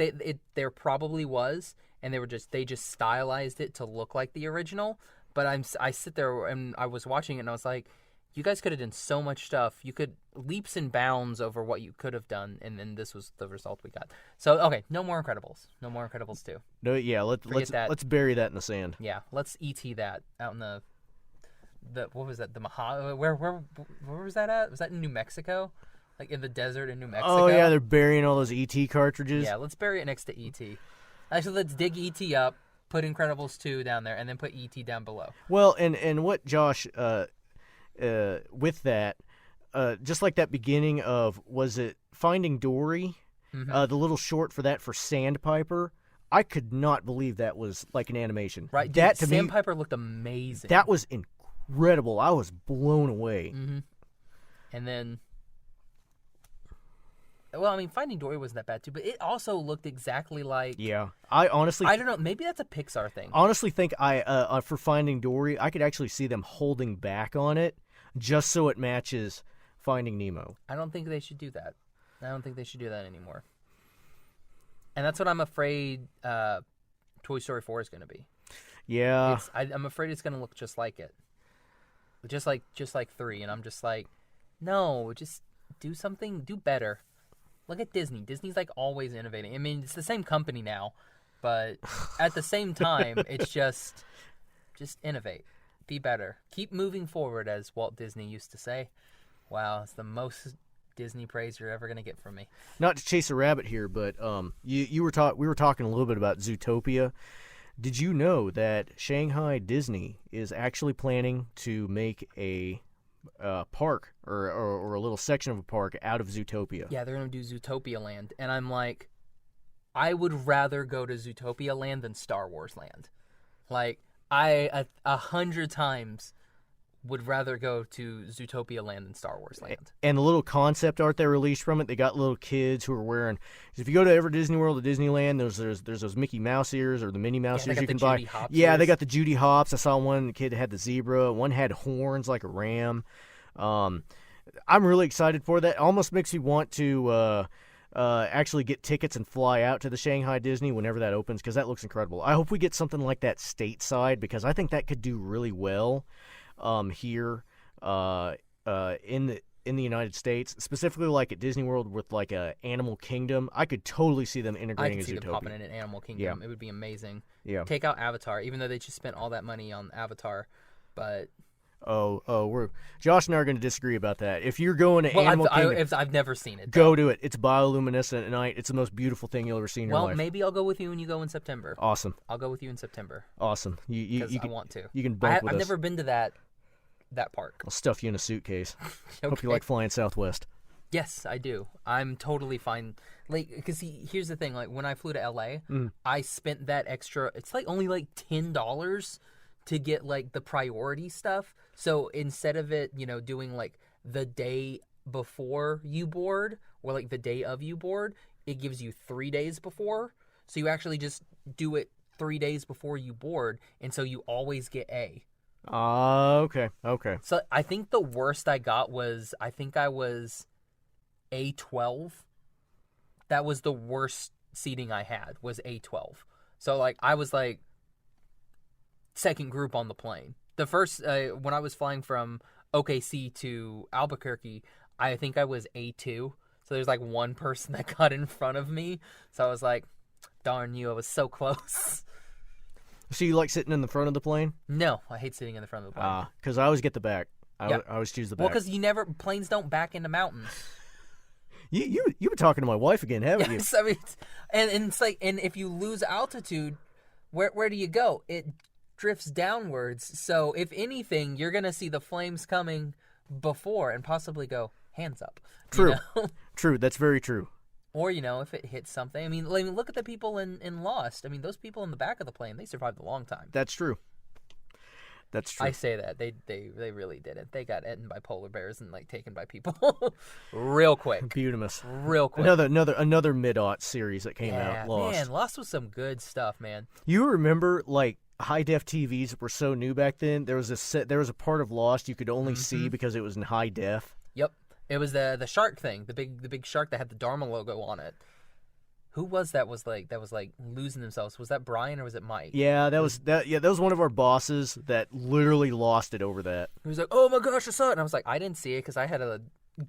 Speaker 10: There probably was, and they just stylized it to look like the original. But I sit there and I was watching it and I was like, you guys could have done so much stuff. You could leaps and bounds over what you could have done, and then this was the result we got. So okay, no more Incredibles. No more Incredibles 2.
Speaker 11: No, yeah, let's bury that in the sand.
Speaker 10: Yeah, let's ET that out in the what was that? The Mojave? Where was that at? Was that in New Mexico? Like in the desert in New Mexico.
Speaker 11: Oh, yeah, they're burying all those E.T. cartridges.
Speaker 10: Yeah, let's bury it next to E.T. Actually, let's dig E.T. up, put Incredibles 2 down there, and then put E.T. down below.
Speaker 11: Well, and what, Josh, with that, just like that beginning of, was it Finding Dory? The little short for that for Sandpiper, I could not believe that was like an animation.
Speaker 10: Right, dude,
Speaker 11: that to
Speaker 10: Sandpiper looked amazing.
Speaker 11: That was incredible. I was blown away.
Speaker 10: Mm-hmm. And then, well, I mean, Finding Dory wasn't that bad too, but it also looked exactly like.
Speaker 11: Yeah, I don't know.
Speaker 10: Maybe that's a Pixar thing.
Speaker 11: Honestly, think for Finding Dory, I could actually see them holding back on it just so it matches Finding Nemo.
Speaker 10: I don't think they should do that. I don't think they should do that anymore. And that's what I'm afraid Toy Story 4 is going to be.
Speaker 11: Yeah.
Speaker 10: I'm afraid it's going to look just like it. Just like 3. And I'm just like, no, just do something, do better. Look at Disney. Disney's like always innovating. I mean, it's the same company now, but at the same time, it's just innovate. Be better. Keep moving forward, as Walt Disney used to say. Wow, it's the most Disney praise you're ever going to get from me.
Speaker 11: Not to chase a rabbit here, but we were talking a little bit about Zootopia. Did you know that Shanghai Disney is actually planning to make a park or a little section of a park out of Zootopia?
Speaker 10: Yeah, they're going to do Zootopia Land, and I'm like, I would rather go to Zootopia Land than Star Wars Land. Like, I 100 times would rather go to Zootopia Land than Star Wars Land.
Speaker 11: And the little concept art they released from it, they got little kids who are wearing. If you go to ever Disney World or Disneyland, there's those Mickey Mouse ears or the Minnie Mouse ears you can buy. Yeah, they got the Judy Hopps. I saw one kid had the zebra. One had horns like a ram. I'm really excited for that. It almost makes me want to actually get tickets and fly out to the Shanghai Disney whenever that opens, because that looks incredible. I hope we get something like that stateside, because I think that could do really well here in the United States, specifically like at Disney World with like a Animal Kingdom. I could totally see them integrating
Speaker 10: I could see them popping in an Animal Kingdom.
Speaker 11: Yeah.
Speaker 10: It would be amazing.
Speaker 11: Yeah.
Speaker 10: Take out Avatar, even though they just spent all that money on Avatar, but.
Speaker 11: We're Josh and I are going to disagree about that. If you're going to Animal Kingdom,
Speaker 10: I've never seen it.
Speaker 11: Go to it. It's bioluminescent at night. It's the most beautiful thing you'll ever see in your life.
Speaker 10: Well, maybe I'll go with you when you go in September.
Speaker 11: Awesome.
Speaker 10: I'll go with you in September.
Speaker 11: Awesome. You
Speaker 10: I want to.
Speaker 11: You can bunk with us.
Speaker 10: I've never been to that park.
Speaker 11: I'll stuff you in a suitcase.
Speaker 10: Okay.
Speaker 11: Hope you like flying Southwest.
Speaker 10: Yes, I do. I'm totally fine. Like, because here's the thing. Like, when I flew to LA, I spent that extra. It's like only like $10 to get like the priority stuff. So instead of it, doing like the day before you board or like the day of you board, it gives you 3 days before. So you actually just do it 3 days before you board, and so you always get A.
Speaker 11: Okay.
Speaker 10: So I think the worst I got was, I think I was A12. That was the worst seating I had, was A12. So like I was like second group on the plane. The first, when I was flying from OKC to Albuquerque, I think I was A2. So there's like one person that got in front of me. So I was like, darn you, I was so close.
Speaker 11: So you like sitting in the front of the plane?
Speaker 10: No, I hate sitting in the front of the plane.
Speaker 11: Because I always get the back. I always choose the back.
Speaker 10: Well, because planes don't back into mountains.
Speaker 11: You've been talking to my wife again, haven't you?
Speaker 10: I mean, and it's like, and if you lose altitude, where do you go? It drifts downwards. So if anything, you're gonna see the flames coming before and possibly go hands up.
Speaker 11: True. True. That's very true.
Speaker 10: Or, if it hits something. I mean, look at the people in Lost. I mean, those people in the back of the plane, they survived a long time.
Speaker 11: That's true. That's true.
Speaker 10: I say that. They really didn't. They got eaten by polar bears and, taken by people real quick.
Speaker 11: Beautimous.
Speaker 10: Real quick.
Speaker 11: Another mid-aught series that came out, Lost.
Speaker 10: Man, Lost was some good stuff, man.
Speaker 11: You remember, high-def TVs were so new back then? There was a part of Lost you could only see because it was in high def.
Speaker 10: Yep. It was the shark thing, the big shark that had the Dharma logo on it. Who was that was losing themselves? Was that Brian or was it Mike?
Speaker 11: Yeah, that was one of our bosses that literally lost it over that.
Speaker 10: He was like, "Oh my gosh, I saw it." And I was like, "I didn't see it because I had a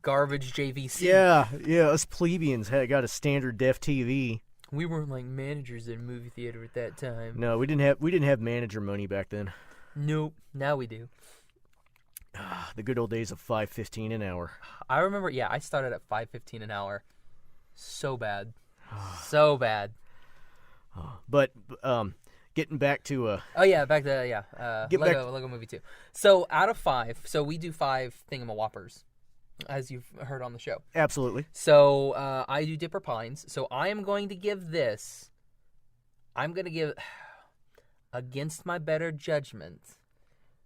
Speaker 10: garbage JVC."
Speaker 11: Yeah, us plebeians got a standard def TV.
Speaker 10: We weren't like managers in a movie theater at that time.
Speaker 11: No, we didn't have manager money back then.
Speaker 10: Nope. Now we do.
Speaker 11: The good old days of $5.15 an hour.
Speaker 10: I remember, yeah, I started at $5.15 an hour. So bad. So bad.
Speaker 11: But getting back to
Speaker 10: back to Lego Movie 2. So out of 5, so we do 5 thingamawhoppers, as you've heard on the show.
Speaker 11: Absolutely.
Speaker 10: So I do Dipper Pines. So I am going to give this. I'm going to give, against my better judgment.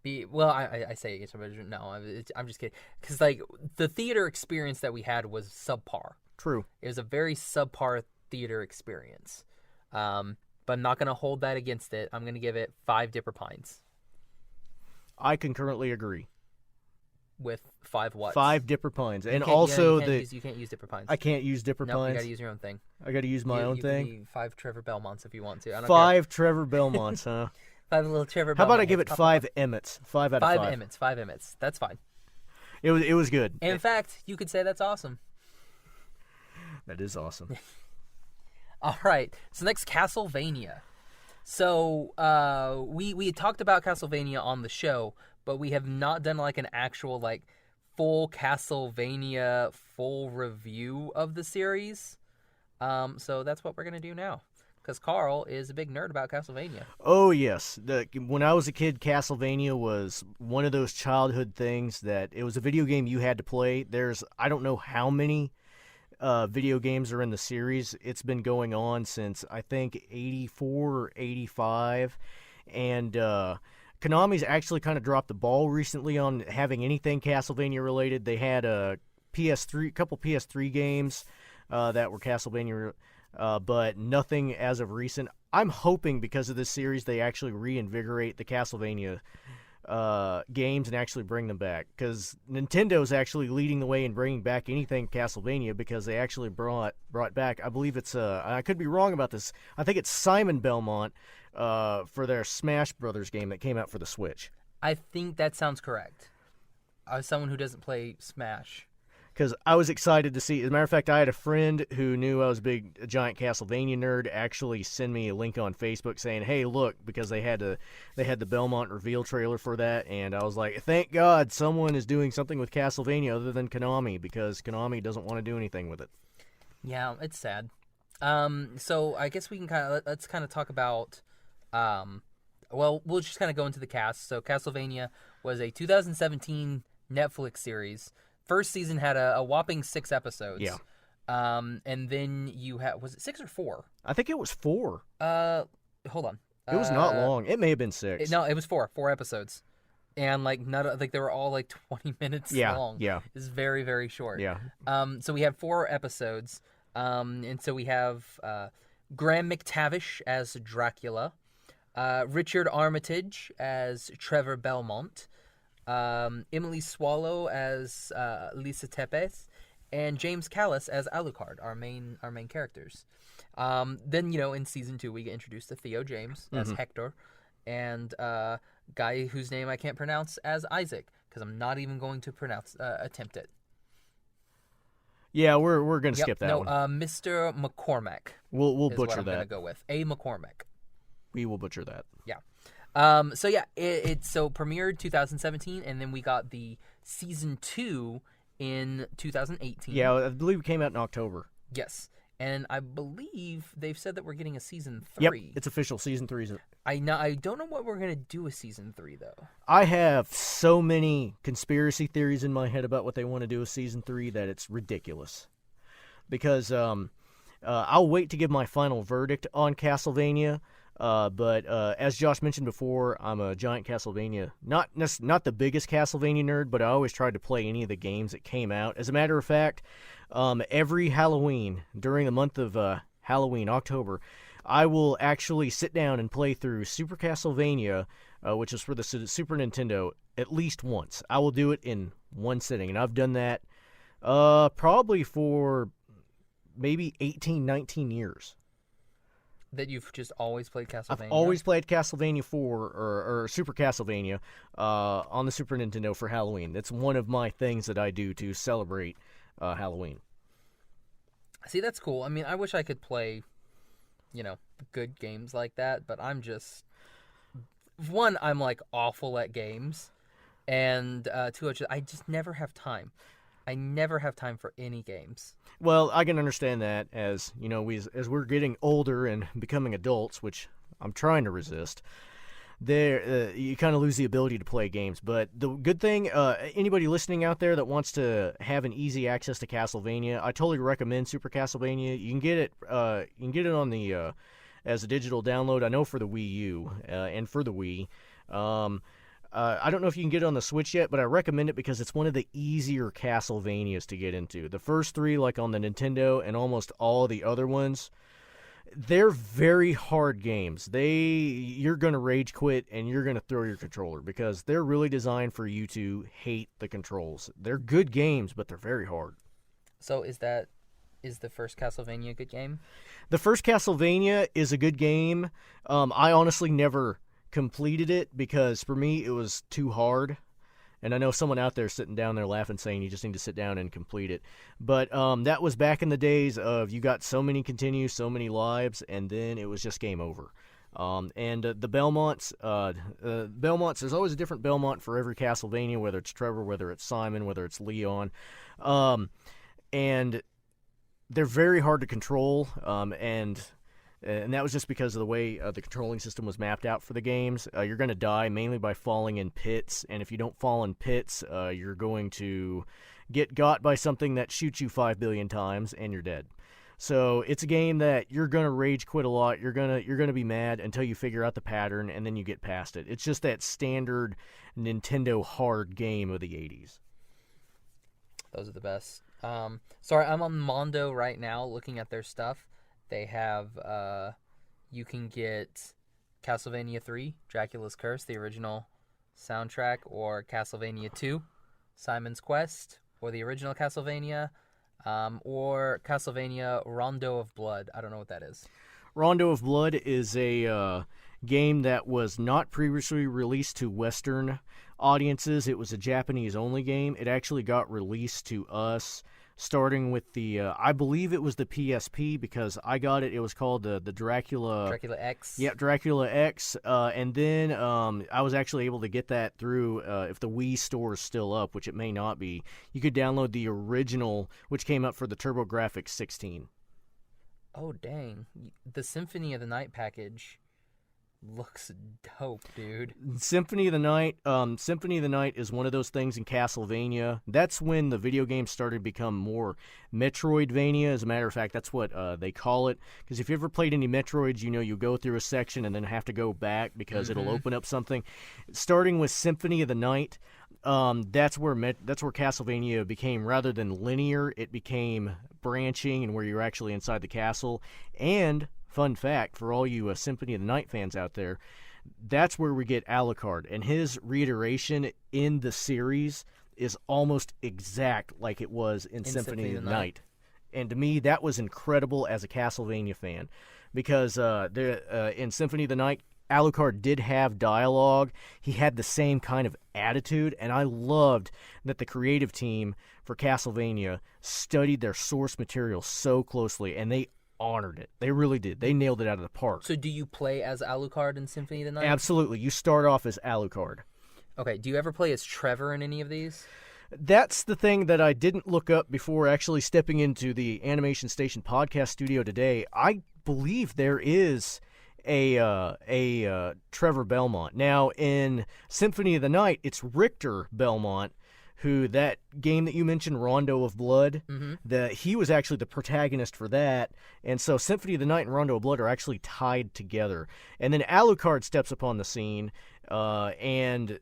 Speaker 10: I say against my better judgment. No, I'm just kidding. Because like the theater experience that we had was subpar.
Speaker 11: True.
Speaker 10: It was a very subpar theater experience. But I'm not going to hold that against it. I'm going to give it 5 Dipper Pines.
Speaker 11: I concurrently agree.
Speaker 10: With 5 what?
Speaker 11: 5 Dipper Pines. And also
Speaker 10: you can't use Dipper Pines.
Speaker 11: I can't use Dipper Pines?
Speaker 10: No, you got to use your own thing.
Speaker 11: I got to use my own thing?
Speaker 10: You can 5 Trevor Belmonts if you want to. I don't
Speaker 11: 5 Trevor Belmonts, huh?
Speaker 10: 5 little Trevor Belmonts.
Speaker 11: How about I give it 5 Emmets? 5 out of 5.
Speaker 10: 5 Emmets. That's fine.
Speaker 11: It was good.
Speaker 10: In fact, you could say that's awesome.
Speaker 11: That is awesome.
Speaker 10: All right. So next, Castlevania. So we had talked about Castlevania on the show, but we have not done like an actual like full Castlevania full review of the series. So that's what we're gonna do now, because Carl is a big nerd about Castlevania.
Speaker 11: Oh yes, when I was a kid, Castlevania was one of those childhood things that it was a video game you had to play. There's I don't know how many video games are in the series. It's been going on since I think 84 or 85, and Konami's actually kind of dropped the ball recently on having anything Castlevania related. They had a couple PS3 games that were Castlevania, but nothing as of recent. I'm hoping because of this series they actually reinvigorate the Castlevania games and actually bring them back, because Nintendo's actually leading the way in bringing back anything Castlevania, because they actually brought back, I believe it's I could be wrong about this, I think it's Simon Belmont for their Smash Brothers game that came out for the Switch.
Speaker 10: I think that sounds correct. As someone who doesn't play Smash,
Speaker 11: because I was excited to see. As a matter of fact, I had a friend who knew I was a giant Castlevania nerd actually send me a link on Facebook saying, "Hey, look," because they had the Belmont reveal trailer for that, and I was like, "Thank God someone is doing something with Castlevania other than Konami, because Konami doesn't want to do anything with it."
Speaker 10: Yeah, it's sad. So I guess we can let's talk about. We'll just kind of go into the cast. So Castlevania was a 2017 Netflix series. First season had a whopping 6 episodes.
Speaker 11: Yeah.
Speaker 10: And then you had, was it 6 or 4?
Speaker 11: I think it was 4.
Speaker 10: Hold on.
Speaker 11: It was not long. It may have been 6.
Speaker 10: No, it was 4 episodes. And like they were all like 20 minutes long.
Speaker 11: Yeah.
Speaker 10: It's very, very short.
Speaker 11: Yeah.
Speaker 10: So we had 4 episodes. And so we have Graham McTavish as Dracula, Richard Armitage as Trevor Belmont, Emily Swallow as Lisa Tepes, and James Callis as Alucard, our main characters. Then in season 2 we get introduced to Theo James as Hector, and guy whose name I can't pronounce as Isaac, because I'm not even going to attempt it.
Speaker 11: Yeah, we're gonna skip that one.
Speaker 10: Mr. McCormack.
Speaker 11: We'll
Speaker 10: is
Speaker 11: butcher
Speaker 10: what I'm
Speaker 11: that.
Speaker 10: gonna go with A. McCormack.
Speaker 11: We will butcher that.
Speaker 10: Yeah. So yeah, it premiered 2017, and then we got the season 2 in 2018.
Speaker 11: Yeah, I believe it came out in October.
Speaker 10: Yes, and I believe they've said that we're getting a season 3.
Speaker 11: Yep, it's official. Season 3 is.
Speaker 10: I don't know what we're gonna do with season 3 though.
Speaker 11: I have so many conspiracy theories in my head about what they want to do with season 3 that it's ridiculous. Because I'll wait to give my final verdict on Castlevania. But as Josh mentioned before, I'm a giant Castlevania, not the biggest Castlevania nerd, but I always tried to play any of the games that came out. As a matter of fact, every Halloween, during the month of Halloween, October, I will actually sit down and play through Super Castlevania, which is for the Super Nintendo, at least once. I will do it in one sitting, and I've done that probably for maybe 18, 19 years.
Speaker 10: That you've just always played Castlevania?
Speaker 11: I've always played Castlevania 4 or Super Castlevania on the Super Nintendo for Halloween. That's one of my things that I do to celebrate Halloween.
Speaker 10: See, that's cool. I mean, I wish I could play, good games like that, but I'm like awful at games, and two others. I just never have time. I never have time for any games.
Speaker 11: Well, I can understand that as as we're getting older and becoming adults, which I'm trying to resist. You kind of lose the ability to play games. But the good thing, anybody listening out there that wants to have an easy access to Castlevania, I totally recommend Super Castlevania. You can get it. You can get it on the as a digital download. I know for the Wii U and for the Wii. I don't know if you can get it on the Switch yet, but I recommend it because it's one of the easier Castlevanias to get into. The first three, like on the Nintendo, and almost all the other ones. They're very hard games. You're going to rage quit and you're going to throw your controller because they're really designed for you to hate the controls. They're good games, but they're very hard.
Speaker 10: So is the first Castlevania a good game?
Speaker 11: The first Castlevania is a good game. I honestly never completed it because for me it was too hard. And I know someone out there sitting down there laughing saying you just need to sit down and complete it. But that was back in the days of you got so many continues, so many lives, and then it was just game over. And the Belmonts, there's always a different Belmont for every Castlevania, whether it's Trevor, whether it's Simon, whether it's Leon. And they're very hard to control, and that was just because of the way the controlling system was mapped out for the games. You're going to die mainly by falling in pits, and if you don't fall in pits, you're going to get got by something that shoots you 5 billion times, and you're dead. So it's a game that you're going to rage quit a lot. You're gonna be mad until you figure out the pattern, and then you get past it. It's just that standard Nintendo hard game of the 80s.
Speaker 10: Those are the best. Sorry, I'm on Mondo right now looking at their stuff. They have, you can get Castlevania 3, Dracula's Curse, the original soundtrack, or Castlevania 2, Simon's Quest, or the original Castlevania, or Castlevania Rondo of Blood. I don't know what that is.
Speaker 11: Rondo of Blood is a game that was not previously released to Western audiences. It was a Japanese-only game. It actually got released to us starting with the, I believe it was the PSP because I got it. It was called the Dracula
Speaker 10: X.
Speaker 11: Yeah, Dracula X. And then I was actually able to get that through, if the Wii store is still up, which it may not be, you could download the original, which came up for the TurboGrafx 16.
Speaker 10: Oh, dang. The Symphony of the Night package looks dope, dude.
Speaker 11: Symphony of the Night is one of those things in Castlevania. That's when the video games started to become more Metroidvania. As a matter of fact, that's what they call it. Because if you ever played any Metroids, you go through a section and then have to go back because it'll open up something. Starting with Symphony of the Night, that's where Castlevania became, rather than linear, it became branching and where you're actually inside the castle. And fun fact, for all you Symphony of the Night fans out there, that's where we get Alucard. And his reiteration in the series is almost exact like it was in Symphony of the Night. And to me, that was incredible as a Castlevania fan. Because in Symphony of the Night, Alucard did have dialogue. He had the same kind of attitude. And I loved that the creative team for Castlevania studied their source material so closely. And they honored it. They really did. They nailed it out of the park.
Speaker 10: So do you play as Alucard in Symphony of the Night?
Speaker 11: Absolutely. You start off as Alucard.
Speaker 10: Okay, do you ever play as Trevor in any of these?
Speaker 11: That's the thing that I didn't look up before actually stepping into the Animation Station podcast studio today. I believe there is a Trevor Belmont. Now, in Symphony of the Night, it's Richter Belmont, who, that game that you mentioned, Rondo of Blood, he was actually the protagonist for that. And so Symphony of the Night and Rondo of Blood are actually tied together. And then Alucard steps upon the scene, and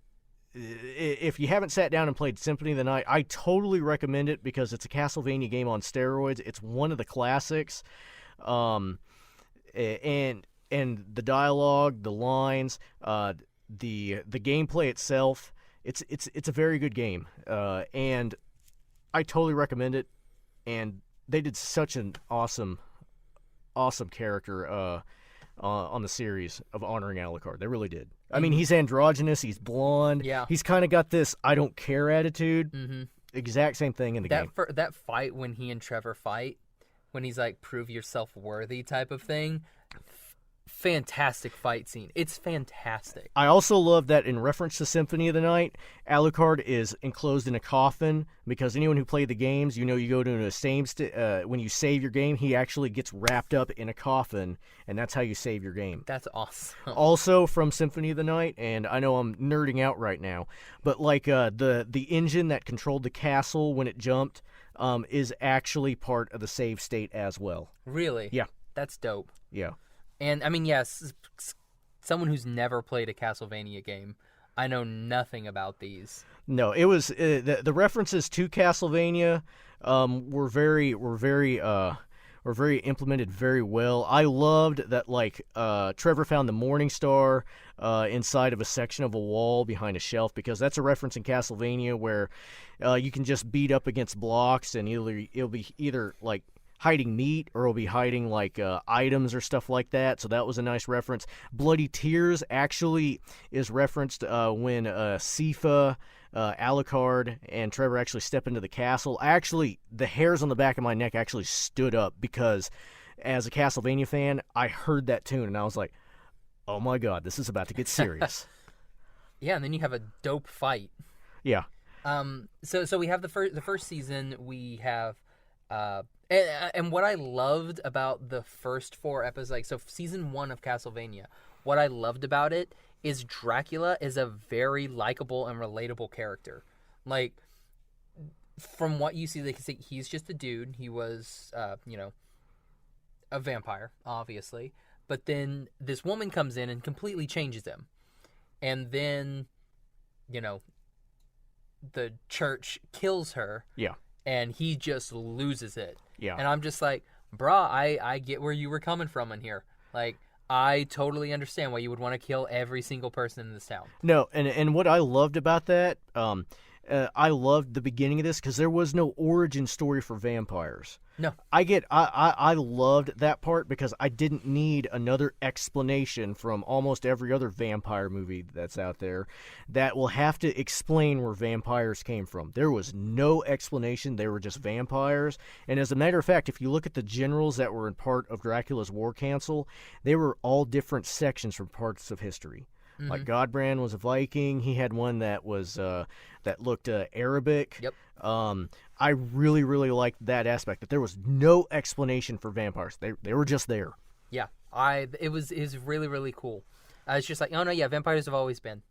Speaker 11: if you haven't sat down and played Symphony of the Night, I totally recommend it because it's a Castlevania game on steroids. It's one of the classics. And the dialogue, the lines, the gameplay itself, it's a very good game, and I totally recommend it. And they did such an awesome character on the series of honoring Alucard. They really did. I mean, he's androgynous, he's blonde, he's kind of got this I don't care attitude. Exact same thing in the game.
Speaker 10: That fight when he and Trevor fight, when he's like, prove yourself worthy type of thing, fantastic fight scene. It's fantastic.
Speaker 11: I also love that in reference to Symphony of the Night, Alucard is enclosed in a coffin because anyone who played the games, you know, you go to a when you save your game, he actually gets wrapped up in a coffin, and that's how you save your game.
Speaker 10: That's awesome.
Speaker 11: Also from Symphony of the Night, and I know I'm nerding out right now, but like the engine that controlled the castle when it jumped is actually part of the save state as well.
Speaker 10: Really?
Speaker 11: Yeah.
Speaker 10: That's dope.
Speaker 11: Yeah.
Speaker 10: And, I mean, yes, someone who's never played a Castlevania game, I know nothing about these.
Speaker 11: No, it was the references to Castlevania were very implemented very well. I loved that, like, Trevor found the Morning Star inside of a section of a wall behind a shelf, because that's a reference in Castlevania where you can just beat up against blocks and it'll be either like hiding meat or it'll be hiding like items or stuff like that. So that was a nice reference. Bloody Tears actually is referenced when Sifa, Alucard, and Trevor actually step into the castle. The hairs on the back of my neck actually stood up because as a Castlevania fan, I heard that tune and I was like, oh my god, this is about to get serious.
Speaker 10: Yeah, and then you have a dope fight.
Speaker 11: Yeah.
Speaker 10: So we have the first season. We have and what I loved about the first 4 episodes, like, so season 1 of Castlevania, what I loved about it is Dracula is a very likable and relatable character. Like, from what you see, like, he's just a dude. He was, a vampire, obviously. But then this woman comes in and completely changes him. And then, the church kills her.
Speaker 11: Yeah.
Speaker 10: And he just loses it.
Speaker 11: Yeah.
Speaker 10: And I'm just like, brah, I get where you were coming from in here. Like, I totally understand why you would want to kill every single person in this town.
Speaker 11: No, and what I loved about that, I loved the beginning of this because there was no origin story for vampires.
Speaker 10: No.
Speaker 11: I loved that part because I didn't need another explanation from almost every other vampire movie that's out there that will have to explain where vampires came from. There was no explanation. They were just vampires. And as a matter of fact, if you look at the generals that were in part of Dracula's War Council, they were all different sections from parts of history. Mm-hmm. Like Godbrand was a Viking. He had one that was that looked Arabic.
Speaker 10: Yep.
Speaker 11: I really, really liked that aspect, that there was no explanation for vampires. They were just there.
Speaker 10: Yeah, it was really, really cool. It's just like, oh no, yeah, vampires have always been.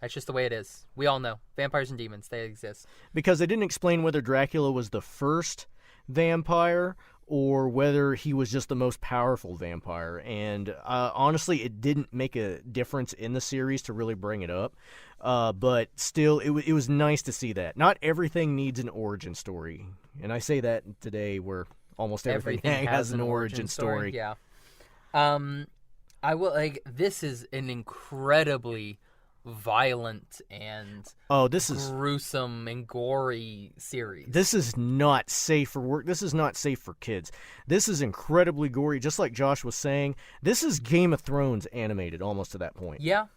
Speaker 10: That's just the way it is. We all know. Vampires and demons, they exist.
Speaker 11: Because they didn't explain whether Dracula was the first vampire or whether he was just the most powerful vampire. And honestly, it didn't make a difference in the series to really bring it up. But still, it was nice to see that. Not everything needs an origin story. And I say that today where almost everything has an origin story.
Speaker 10: Yeah. This is an incredibly violent and gruesome and gory series.
Speaker 11: This is not safe for work. This is not safe for kids. This is incredibly gory. Just like Josh was saying, this is Game of Thrones animated almost to that point.
Speaker 10: Yeah.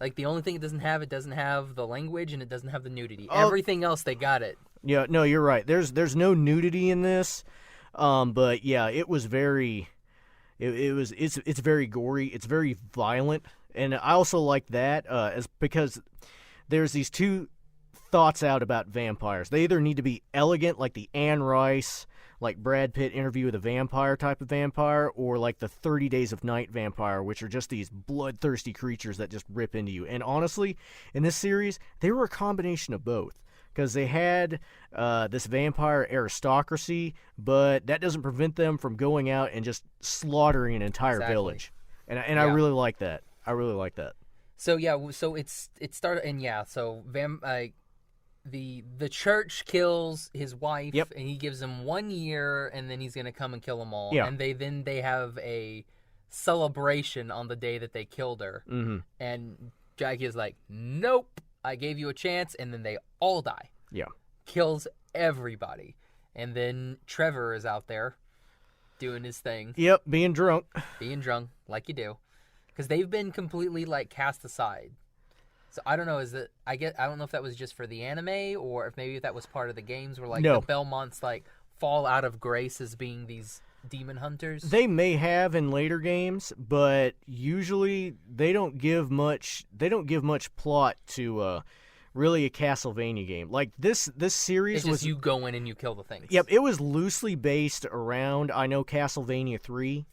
Speaker 10: Like, the only thing it doesn't have the language, and it doesn't have the nudity. Everything else, they got it.
Speaker 11: Yeah, no, you're right. There's no nudity in this. But yeah, it was very it's very gory. It's very violent. And I also like that because there's these two thoughts out about vampires. They either need to be elegant, like the Anne Rice, like Brad Pitt Interview with a Vampire type of vampire, or like the 30 Days of Night vampire, which are just these bloodthirsty creatures that just rip into you. And honestly, in this series, they were a combination of both. Because they had this vampire aristocracy, but that doesn't prevent them from going out and just slaughtering an entire village. And I really like that. I really like that.
Speaker 10: So yeah, so it started, and yeah, so the church kills his wife, and he gives him 1 year, and then he's gonna come and kill them all.
Speaker 11: Yeah.
Speaker 10: And they have a celebration on the day that they killed her.
Speaker 11: Mm-hmm.
Speaker 10: And Jackie is like, nope, I gave you a chance, and then they all die.
Speaker 11: Yeah.
Speaker 10: Kills everybody. And then Trevor is out there doing his thing.
Speaker 11: Yep, being drunk,
Speaker 10: like you do. Because they've been completely, like, cast aside. So I don't know, I don't know if that was just for the anime, or if maybe that was part of the games where, like, the Belmonts, like, fall out of grace as being these demon hunters.
Speaker 11: They may have in later games, but usually they don't give much plot to really a Castlevania game. Like this series
Speaker 10: it's just you go in and you kill the things.
Speaker 11: Yep, it was loosely based around, I know, Castlevania 3,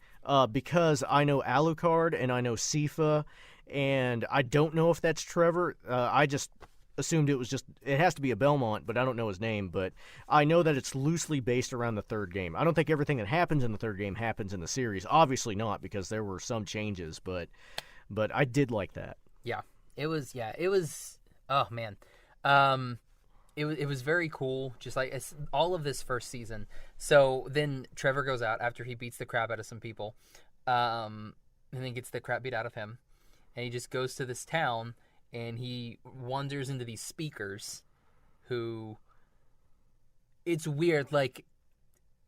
Speaker 11: because I know Alucard and I know Sypha, and I don't know if that's Trevor. I just assumed it has to be a Belmont, but I don't know his name. But I know that it's loosely based around the third game. I don't think everything that happens in the third game happens in the series. Obviously not, because there were some changes, but I did like that.
Speaker 10: Yeah, it was. Oh man, it was very cool. Just like all of this first season. So then Trevor goes out after he beats the crap out of some people, and then gets the crap beat out of him, and he just goes to this town. And he wanders into these speakers who, it's weird, like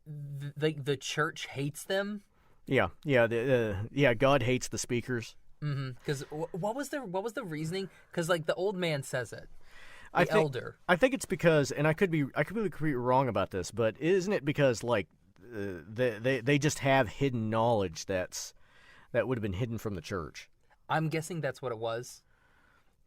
Speaker 10: the church hates them.
Speaker 11: Yeah, God hates the speakers.
Speaker 10: Because what was the reasoning? Because like the old man says it, elder.
Speaker 11: I think it's because, and I could be wrong about this, but isn't it because like they just have hidden knowledge that would have been hidden from the church?
Speaker 10: I'm guessing that's what it was.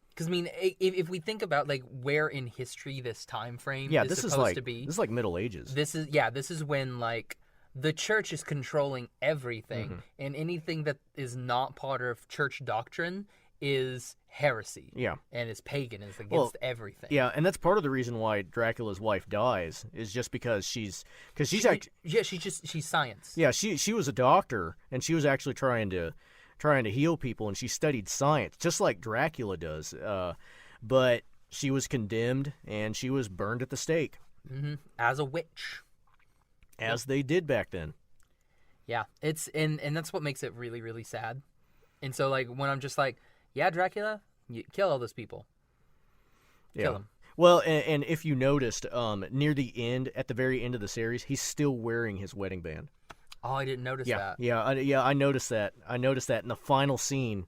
Speaker 10: Because I mean, if we think about like where in history this time frame is supposed to be,
Speaker 11: this is like Middle Ages.
Speaker 10: This is when like the church is controlling everything, and anything that is not part of church doctrine is heresy.
Speaker 11: Yeah,
Speaker 10: and is pagan, is against everything.
Speaker 11: Yeah, and that's part of the reason why Dracula's wife dies is just because she's
Speaker 10: science.
Speaker 11: Yeah, she was a doctor and she was actually trying to heal people, and she studied science, just like Dracula does. But she was condemned, and she was burned at the stake.
Speaker 10: As a witch.
Speaker 11: As they did back then.
Speaker 10: Yeah, it's and that's what makes it really, really sad. And so, like, when I'm just like, yeah, Dracula, you kill all those people. Kill them.
Speaker 11: Well, and if you noticed, near the end, at the very end of the series, he's still wearing his wedding band.
Speaker 10: Oh, I didn't notice that.
Speaker 11: Yeah, I noticed that. I noticed that in the final scene.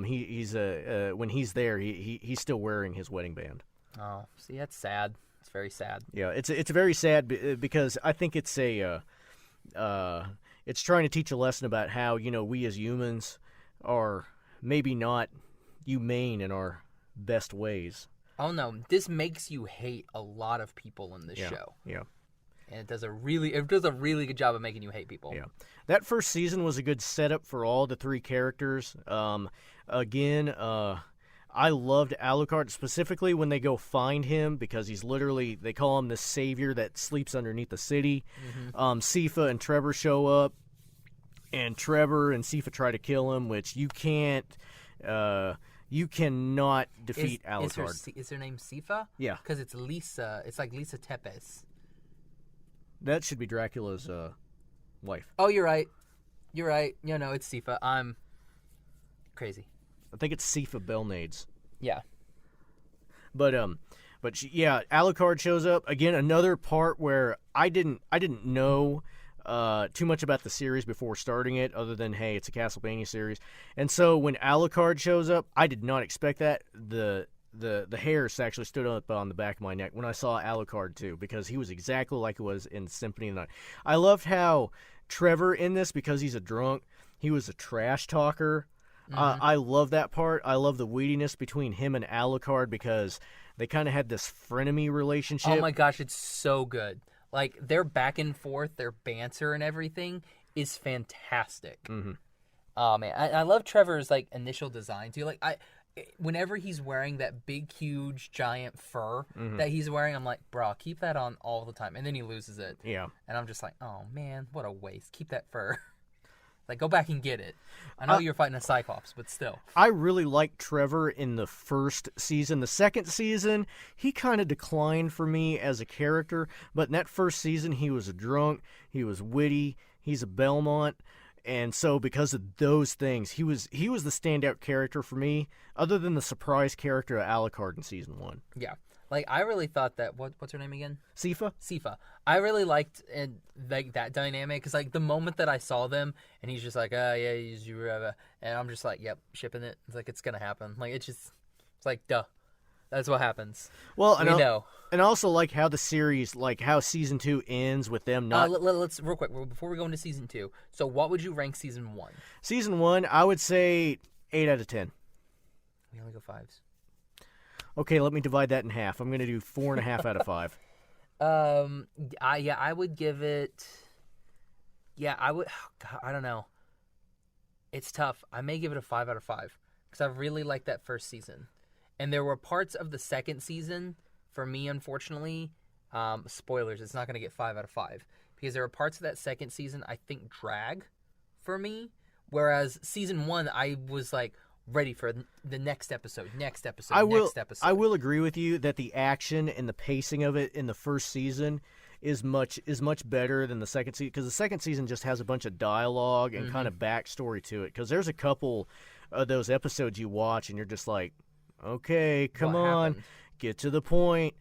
Speaker 11: He's when he's there, he's still wearing his wedding band.
Speaker 10: Oh, see, that's sad. It's very sad.
Speaker 11: Yeah, it's very sad because I think it's it's trying to teach a lesson about how we as humans are maybe not humane in our best ways.
Speaker 10: Oh no, this makes you hate a lot of people in this show.
Speaker 11: Yeah.
Speaker 10: And it does a really good job of making you hate people.
Speaker 11: Yeah, that first season was a good setup for all the three characters. Again, I loved Alucard specifically when they go find him because he's literally, they call him the savior that sleeps underneath the city. Sypha and Trevor show up, and Trevor and Sypha try to kill him, which you can't. You cannot defeat Alucard.
Speaker 10: Is her name Sypha?
Speaker 11: Yeah,
Speaker 10: because it's Lisa. It's like Lisa Tepes.
Speaker 11: That should be Dracula's wife.
Speaker 10: Oh, you're right. No, it's Sypha. I'm crazy.
Speaker 11: I think it's Sypha Belnades.
Speaker 10: Yeah.
Speaker 11: But Alucard shows up again. Another part where I didn't know too much about the series before starting it, other than hey, it's a Castlevania series. And so when Alucard shows up, I did not expect that. The hairs actually stood up on the back of my neck when I saw Alucard too, because he was exactly like he was in Symphony of the Night. I loved how Trevor in this, because he's a drunk, he was a trash talker. I love that part. I love the weediness between him and Alucard because they kind of had this frenemy relationship.
Speaker 10: Oh my gosh, it's so good. Like their back and forth, their banter and everything is fantastic. Oh man, I love Trevor's like initial design too. Like whenever he's wearing that big, huge, giant fur that he's wearing, I'm like, bro, keep that on all the time. And then he loses it.
Speaker 11: Yeah.
Speaker 10: And I'm just like, oh, man, what a waste. Keep that fur. Like, go back and get it. I know you're fighting a Cyclops, but still.
Speaker 11: I really liked Trevor in the first season. The second season, he kind of declined for me as a character. But in that first season, he was a drunk. He was witty. He's a Belmont. And so because of those things, he was the standout character for me, other than the surprise character of Alucard in season 1.
Speaker 10: Yeah. Like, I really thought that, what's her name again?
Speaker 11: Sypha.
Speaker 10: I really liked like that dynamic, because like the moment that I saw them, and he's just like, yeah, and I'm just like, yep, shipping it. It's like, it's gonna happen. Like, it's like, duh. That's what happens.
Speaker 11: Well,
Speaker 10: we know.
Speaker 11: And also like how the series, like how season 2 ends with them not.
Speaker 10: Let's real quick before we go into season 2. So what would you rank season 1?
Speaker 11: Season 1, I would say 8 out of 10.
Speaker 10: We only go 5s.
Speaker 11: Okay, let me divide that in half. I'm gonna do 4.5 out of 5.
Speaker 10: I would give it. Yeah, I would. God, I don't know. It's tough. I may give it a 5 out of 5 because I really liked that first season, and there were parts of the second season for me, unfortunately. Spoilers. It's not going to get 5 out of 5 because there were parts of that second season I think drag for me, whereas season 1 I was like ready for the next episode. I
Speaker 11: will agree with you that the action and the pacing of it in the first season is much better than the second season, because the second season just has a bunch of dialogue and kind of backstory to it. Because there's a couple of those episodes you watch and you're just like, okay, come on, get to the point.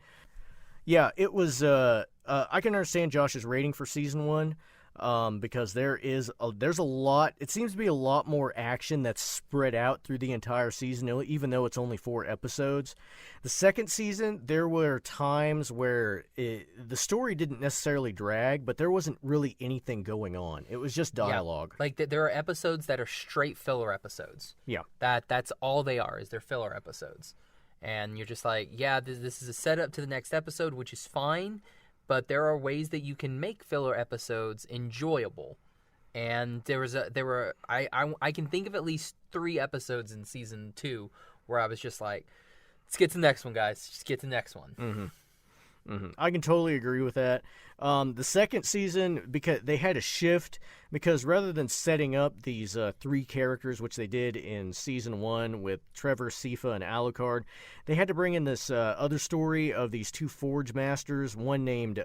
Speaker 11: Yeah, it was. I can understand Josh's rating for season 1. Because there's a lot. It seems to be a lot more action that's spread out through the entire season, even though it's only 4 episodes. The second season, there were times where the story didn't necessarily drag, but there wasn't really anything going on. It was just dialogue.
Speaker 10: Yeah. Like there are episodes that are straight filler episodes.
Speaker 11: Yeah,
Speaker 10: that's all they are, is they're filler episodes, and you're just like, yeah, this is a setup to the next episode, which is fine. But there are ways that you can make filler episodes enjoyable, and I can think of at least 3 episodes in season 2 where I was just like, let's get to the next one, guys. Just get to the next one.
Speaker 11: Mm-hmm. I can totally agree with that. The second season, because they had a shift, because rather than setting up these 3 characters, which they did in season 1 with Trevor, Sifa, and Alucard, they had to bring in this other story of these 2 Forge Masters, one named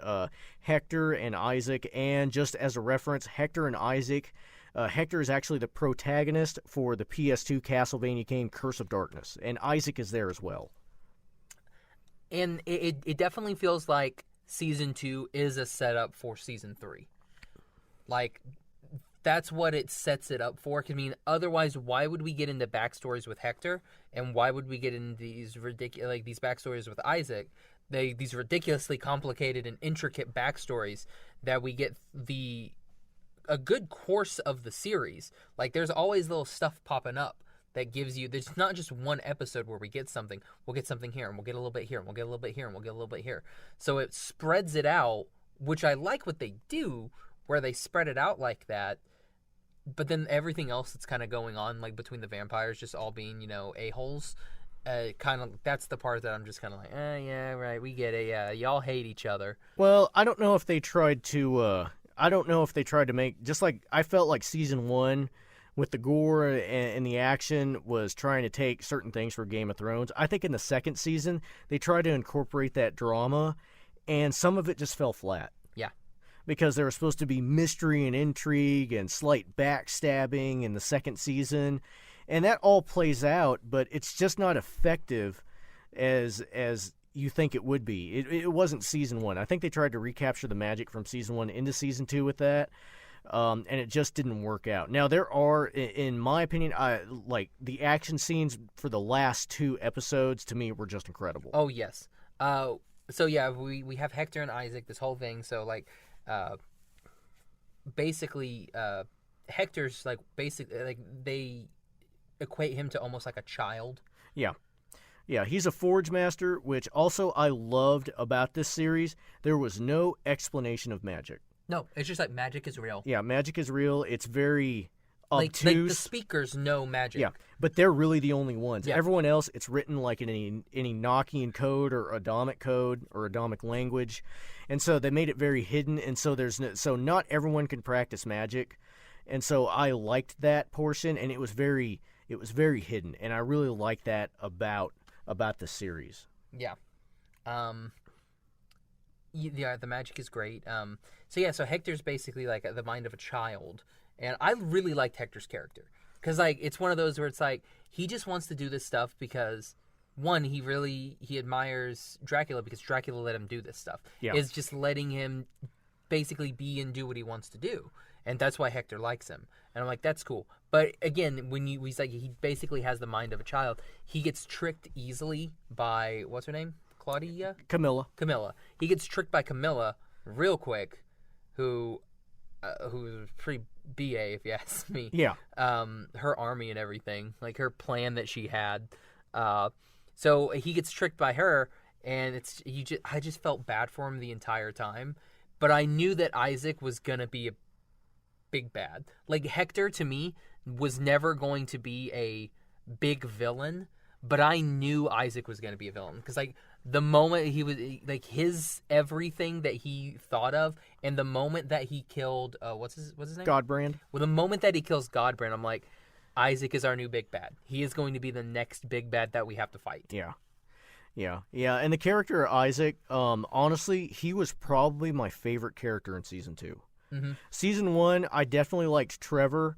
Speaker 11: Hector and Isaac. And just as a reference, Hector and Isaac, Hector is actually the protagonist for the PS2 Castlevania game Curse of Darkness, and Isaac is there as well.
Speaker 10: And it definitely feels like season 2 is a setup for season 3. Like, that's what it sets it up for. I mean, otherwise, why would we get into backstories with Hector? And why would we get into these these backstories with Isaac? These ridiculously complicated and intricate backstories that we get a good course of the series. Like, there's always little stuff popping up that gives you, there's not just one episode where we get something. We'll get something here, and we'll get a little bit here, and we'll get a little bit here, and we'll get a little bit here. So it spreads it out, which I like what they do, where they spread it out like that. But then everything else that's kind of going on, like between the vampires just all being, a-holes, kind of, that's the part that I'm just kind of like, yeah, right, we get it, yeah, y'all hate each other.
Speaker 11: Well, I don't know if they tried to make, just like, I felt like season 1, with the gore and the action, was trying to take certain things for Game of Thrones. I think in the second season, they tried to incorporate that drama, and some of it just fell flat.
Speaker 10: Yeah.
Speaker 11: Because there was supposed to be mystery and intrigue and slight backstabbing in the second season, and that all plays out, but it's just not effective as you think it would be. It wasn't season 1. I think they tried to recapture the magic from season 1 into season 2 with that. And it just didn't work out. Now, there are, in my opinion, like the action scenes for the last 2 episodes, to me, were just incredible.
Speaker 10: Oh, yes. So, yeah, we have Hector and Isaac, this whole thing. So, like, basically, Hector's, like, they equate him to almost like a child.
Speaker 11: Yeah. Yeah, he's a Forge Master, which also I loved about this series. There was no explanation of magic.
Speaker 10: No, it's just like magic is real.
Speaker 11: Yeah, magic is real. It's very obtuse. Like
Speaker 10: the speakers know magic.
Speaker 11: Yeah, but they're really the only ones.
Speaker 10: Yeah.
Speaker 11: Everyone else, it's written like in any Enochian code or Adamic language, and so they made it very hidden. And so so not everyone can practice magic, and so I liked that portion, and it was very hidden, and I really liked that about the series.
Speaker 10: Yeah. Yeah, the magic is great. So Hector's basically like the mind of a child, and I really liked Hector's character because like it's one of those where it's like he just wants to do this stuff because one, he admires Dracula because Dracula let him do this stuff.
Speaker 11: Yeah.
Speaker 10: Is just letting him basically be and do what he wants to do, and that's why Hector likes him. And I'm like, that's cool. But again, he's like, he basically has the mind of a child. He gets tricked easily by, what's her name? Claudia?
Speaker 11: Camilla.
Speaker 10: He gets tricked by Camilla real quick, who's pretty BA, if you ask me.
Speaker 11: Yeah.
Speaker 10: Her army and everything, like her plan that she had. So he gets tricked by her, and I just felt bad for him the entire time. But I knew that Isaac was gonna be a big bad. Like, Hector to me was never going to be a big villain, but I knew Isaac was gonna be a villain because like the moment he was like his everything that he thought of, and the moment that he killed what's his name?
Speaker 11: Godbrand.
Speaker 10: Well, the moment that he kills Godbrand, I'm like, Isaac is our new big bad. He is going to be the next big bad that we have to fight.
Speaker 11: Yeah. And the character of Isaac, honestly, he was probably my favorite character in Season 2.
Speaker 10: Mm-hmm.
Speaker 11: Season 1, I definitely liked Trevor.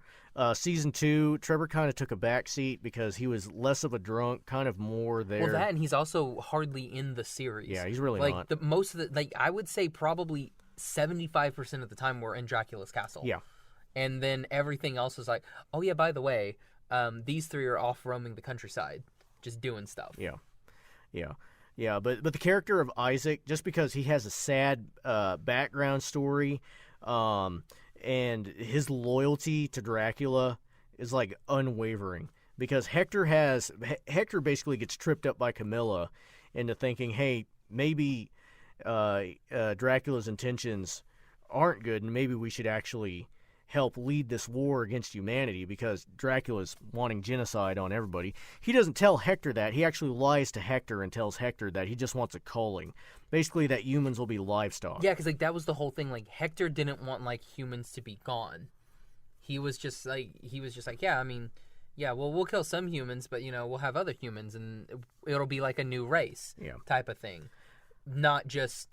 Speaker 11: Season 2, Trevor kind of took a backseat because he was less of a drunk, kind of more there.
Speaker 10: Well, that, and he's also hardly in the series.
Speaker 11: Yeah, he's really
Speaker 10: like,
Speaker 11: not.
Speaker 10: Most of the, like, I would say probably 75% of the time we're in Dracula's castle.
Speaker 11: Yeah. And
Speaker 10: then everything else is like, oh yeah, by the way, these three are off roaming the countryside, just doing stuff.
Speaker 11: Yeah, but the character of Isaac, just because he has a sad background story, and his loyalty to Dracula is like unwavering. Because Hector basically gets tripped up by Camilla into thinking, hey, maybe Dracula's intentions aren't good, and maybe we should actually help lead this war against humanity because Dracula's wanting genocide on everybody. He doesn't tell Hector that. He actually lies to Hector and tells Hector that he just wants a culling. Basically, that humans will be livestock.
Speaker 10: Yeah, because like that was the whole thing. Like, Hector didn't want like humans to be gone. He was just like, yeah, I mean, yeah, well, we'll kill some humans, but we'll have other humans, and it'll be like a new race, type of thing. Not just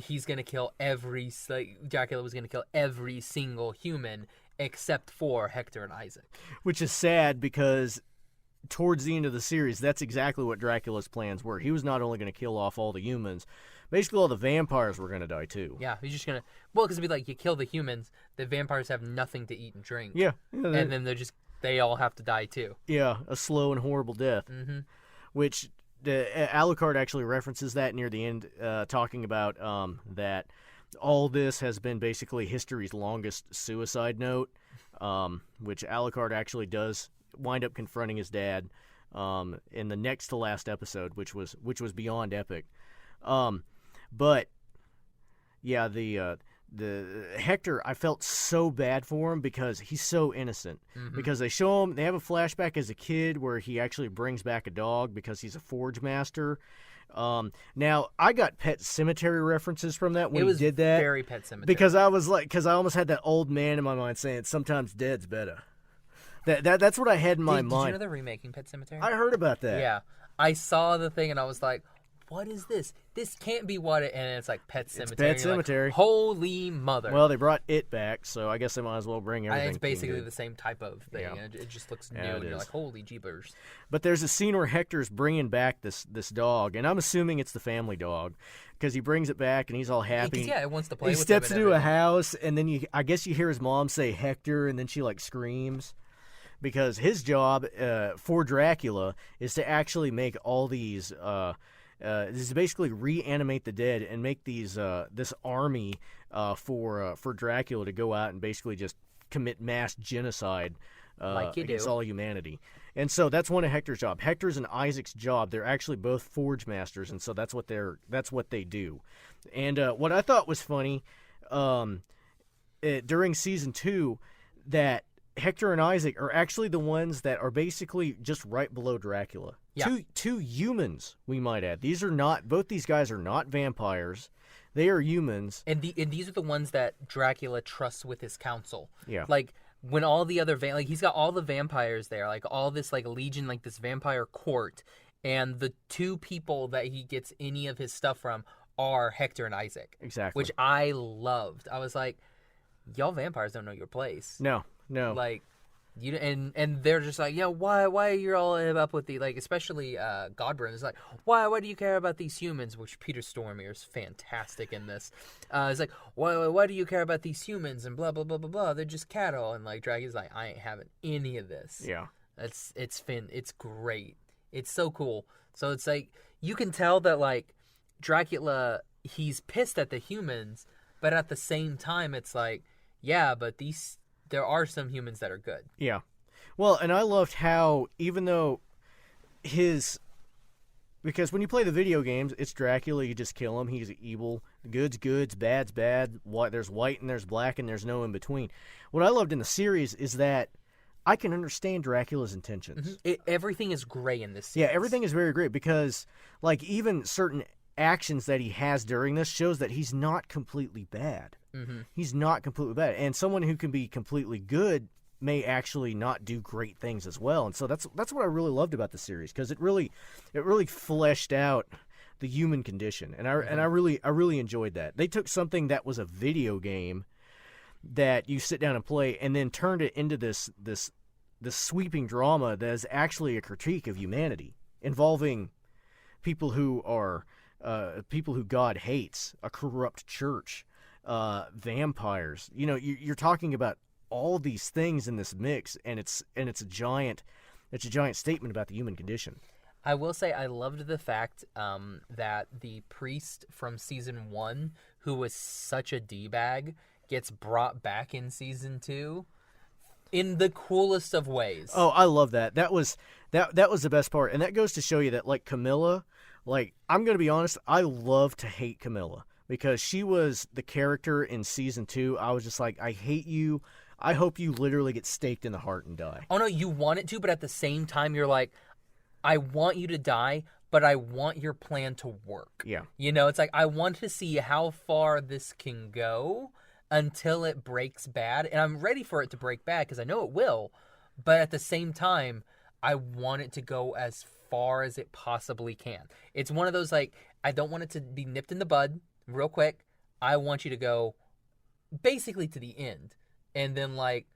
Speaker 10: he's gonna kill Dracula was gonna kill every single human except for Hector and Isaac.
Speaker 11: Which is sad because towards the end of the series, that's exactly what Dracula's plans were. He was not only gonna kill off all the humans, basically all the vampires were gonna die too.
Speaker 10: Yeah, he's just gonna, because it'd be like, you kill the humans, the vampires have nothing to eat and drink.
Speaker 11: Yeah,
Speaker 10: and then they all have to die too.
Speaker 11: Yeah, a slow and horrible death.
Speaker 10: Mm-hmm.
Speaker 11: Which Alucard actually references that near the end, talking about that all this has been basically history's longest suicide note, which Alucard actually does wind up confronting his dad in the next to last episode, which was beyond epic. But yeah, the Hector, I felt so bad for him because he's so innocent. Mm-hmm. Because they show him, they have a flashback as a kid where he actually brings back a dog because he's a forge master. Now, I got Pet Cemetery references from that when he did that.
Speaker 10: It was very Pet Cemetery.
Speaker 11: Because I almost had that old man in my mind saying, sometimes dead's better. That's what I had in my mind.
Speaker 10: Did you know they're remaking Pet Cemetery?
Speaker 11: I heard about that.
Speaker 10: Yeah. I saw the thing and I was like, what is this? This can't be what it... And it's like Pet Cemetery.
Speaker 11: It's Pet Cemetery.
Speaker 10: Like, holy mother.
Speaker 11: Well, they brought it back, so I guess they might as well bring everything.
Speaker 10: It's basically the same type of thing. Yeah. It just looks new, and you're like, holy jeepers.
Speaker 11: But there's a scene where Hector's bringing back this dog, and I'm assuming it's the family dog, because he brings it back, and he's all happy.
Speaker 10: Yeah, it wants to play with him.
Speaker 11: He steps into a house, and then I guess you hear his mom say Hector, and then she, like, screams. Because his job for Dracula is to actually make all these... is to basically reanimate the dead and make this army for Dracula to go out and basically just commit mass genocide against all humanity. And so that's one of Hector's job. Hector's and Isaac's job. They're actually both forge masters, and so that's what they do. And what I thought was funny during season 2, that Hector and Isaac are actually the ones that are basically just right below Dracula.
Speaker 10: Yeah.
Speaker 11: Two humans, we might add. Both these guys are not vampires. They are humans.
Speaker 10: And these are the ones that Dracula trusts with his council.
Speaker 11: Yeah.
Speaker 10: Like, when all the other he's got all the vampires there, like all this like legion, like this vampire court, and the two people that he gets any of his stuff from are Hector and Isaac.
Speaker 11: Exactly.
Speaker 10: Which I loved. I was like, y'all vampires don't know your place.
Speaker 11: No.
Speaker 10: Like, And they're just like, yeah, why are you all up with the, like, especially Godbrand is like, why do you care about these humans? Which Peter Stormare is fantastic in this. It's like, why do you care about these humans and blah blah blah blah blah? They're just cattle. And like Dragon's like, I ain't having any of this.
Speaker 11: Yeah,
Speaker 10: it's great. It's so cool. So it's like you can tell that like Dracula, he's pissed at the humans, but at the same time, it's like, yeah, but there are some humans that are good.
Speaker 11: Yeah. Well, and I loved how, even though because when you play the video games, it's Dracula, you just kill him, he's evil, good's good, bad's bad, there's white and there's black and there's no in between. What I loved in the series is that I can understand Dracula's intentions.
Speaker 10: Mm-hmm. Everything is gray in this series.
Speaker 11: Yeah, everything is very great because, like, even certain actions that he has during this shows that he's not completely bad.
Speaker 10: Mm-hmm.
Speaker 11: He's not completely bad. And someone who can be completely good may actually not do great things as well. And so that's what I really loved about the series, because it really fleshed out the human condition. And I really enjoyed that. They took something that was a video game that you sit down and play and then turned it into this sweeping drama that is actually a critique of humanity, involving people who God hates, a corrupt church, vampires. You know, you're talking about all these things in this mix, and it's a giant statement about the human condition.
Speaker 10: I will say I loved the fact that the priest from season 1, who was such a D-bag, gets brought back in season 2 in the coolest of ways.
Speaker 11: Oh, I love that. That was the best part, and that goes to show you that, like, Camilla, like, I'm gonna be honest, I love to hate Camilla, because she was the character in season 2. I was just like, I hate you. I hope you literally get staked in the heart and die.
Speaker 10: Oh no, you want it to, but at the same time, you're like, I want you to die, but I want your plan to work.
Speaker 11: Yeah.
Speaker 10: You know, it's like, I want to see how far this can go until it breaks bad. And I'm ready for it to break bad, because I know it will. But at the same time, I want it to go as far as it possibly can. It's one of those, like, I don't want it to be nipped in the bud real quick. I want you to go basically to the end. And then, like,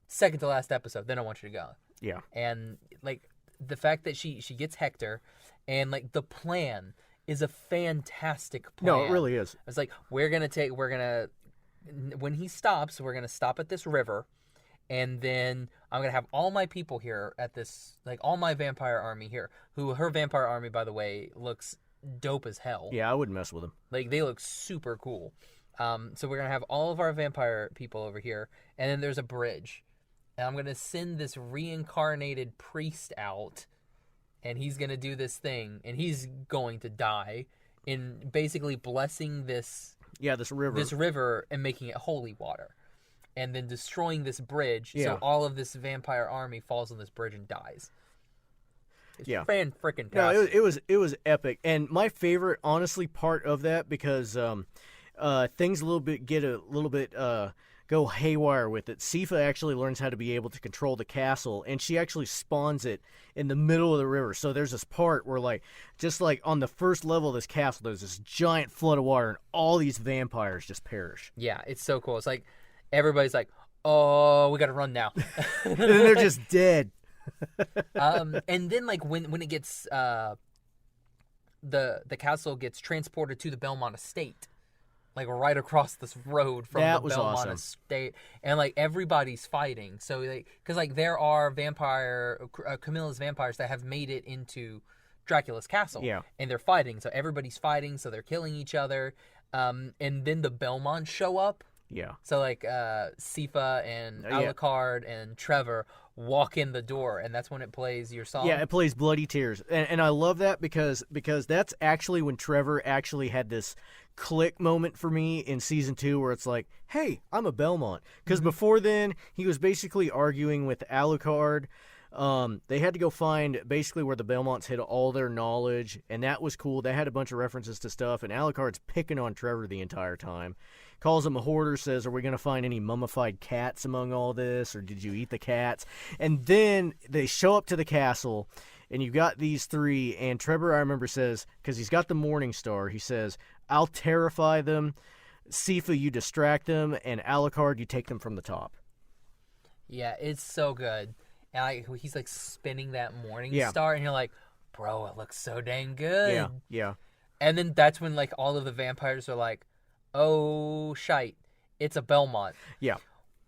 Speaker 10: second to last episode, then I want you to go.
Speaker 11: Yeah. And,
Speaker 10: like, the fact that she gets Hector, and, like, the plan is a fantastic plan.
Speaker 11: No, it really is.
Speaker 10: It's like, when he stops, we're going to stop at this river, and then I'm going to have all my people here at this, like, all my vampire army here, her vampire army, by the way, looks dope as hell.
Speaker 11: Yeah, I wouldn't mess with them.
Speaker 10: Like, they look super cool. So we're going to have all of our vampire people over here, and then there's a bridge. And I'm going to send this reincarnated priest out, and he's going to do this thing, and he's going to die in basically blessing this river and making it holy water, and then destroying this bridge. Yeah. So all of this vampire army falls on this bridge and dies. It's fan-frickin-tastic.
Speaker 11: No, it was epic. And my favorite, honestly, part of that, because things get a little bit go haywire with it. Sifa actually learns how to be able to control the castle, and she actually spawns it in the middle of the river. So there's this part where, like, just like on the first level of this castle, there's this giant flood of water, and all these vampires just perish.
Speaker 10: Yeah, it's so cool. It's like everybody's like, oh, we got to run now.
Speaker 11: And then they're just dead.
Speaker 10: And then, like, when it gets the castle ggets transported to the Belmont estate, like right across this road from the Belmont estate, and like everybody's fighting. So, like, because like there are Camilla's vampires that have made it into Dracula's castle, and they're fighting. So everybody's fighting. So they're killing each other. And then the Belmonts show up.
Speaker 11: Yeah.
Speaker 10: So like Sifa and Alucard and Trevor walk in the door, and that's when it plays your song.
Speaker 11: Yeah, it plays Bloody Tears, and I love that because that's actually when Trevor actually had this click moment for me in season 2, where it's like, hey, I'm a Belmont. Because before then, he was basically arguing with Alucard. They had to go find basically where the Belmonts hid all their knowledge, and that was cool. They had a bunch of references to stuff, and Alucard's picking on Trevor the entire time. Calls him a hoarder, says, are we going to find any mummified cats among all this, or did you eat the cats? And then they show up to the castle, and you've got these three, and Trevor, I remember, says, because he's got the Morning Star, he says, I'll terrify them, Sifa, you distract them, and Alucard, you take them from the top.
Speaker 10: Yeah, it's so good. And he's like spinning that morning
Speaker 11: Yeah.
Speaker 10: star, and you're like, bro, it looks so dang good.
Speaker 11: Yeah, yeah.
Speaker 10: And then that's when like all of the vampires are like, oh shite, it's a Belmont.
Speaker 11: Yeah.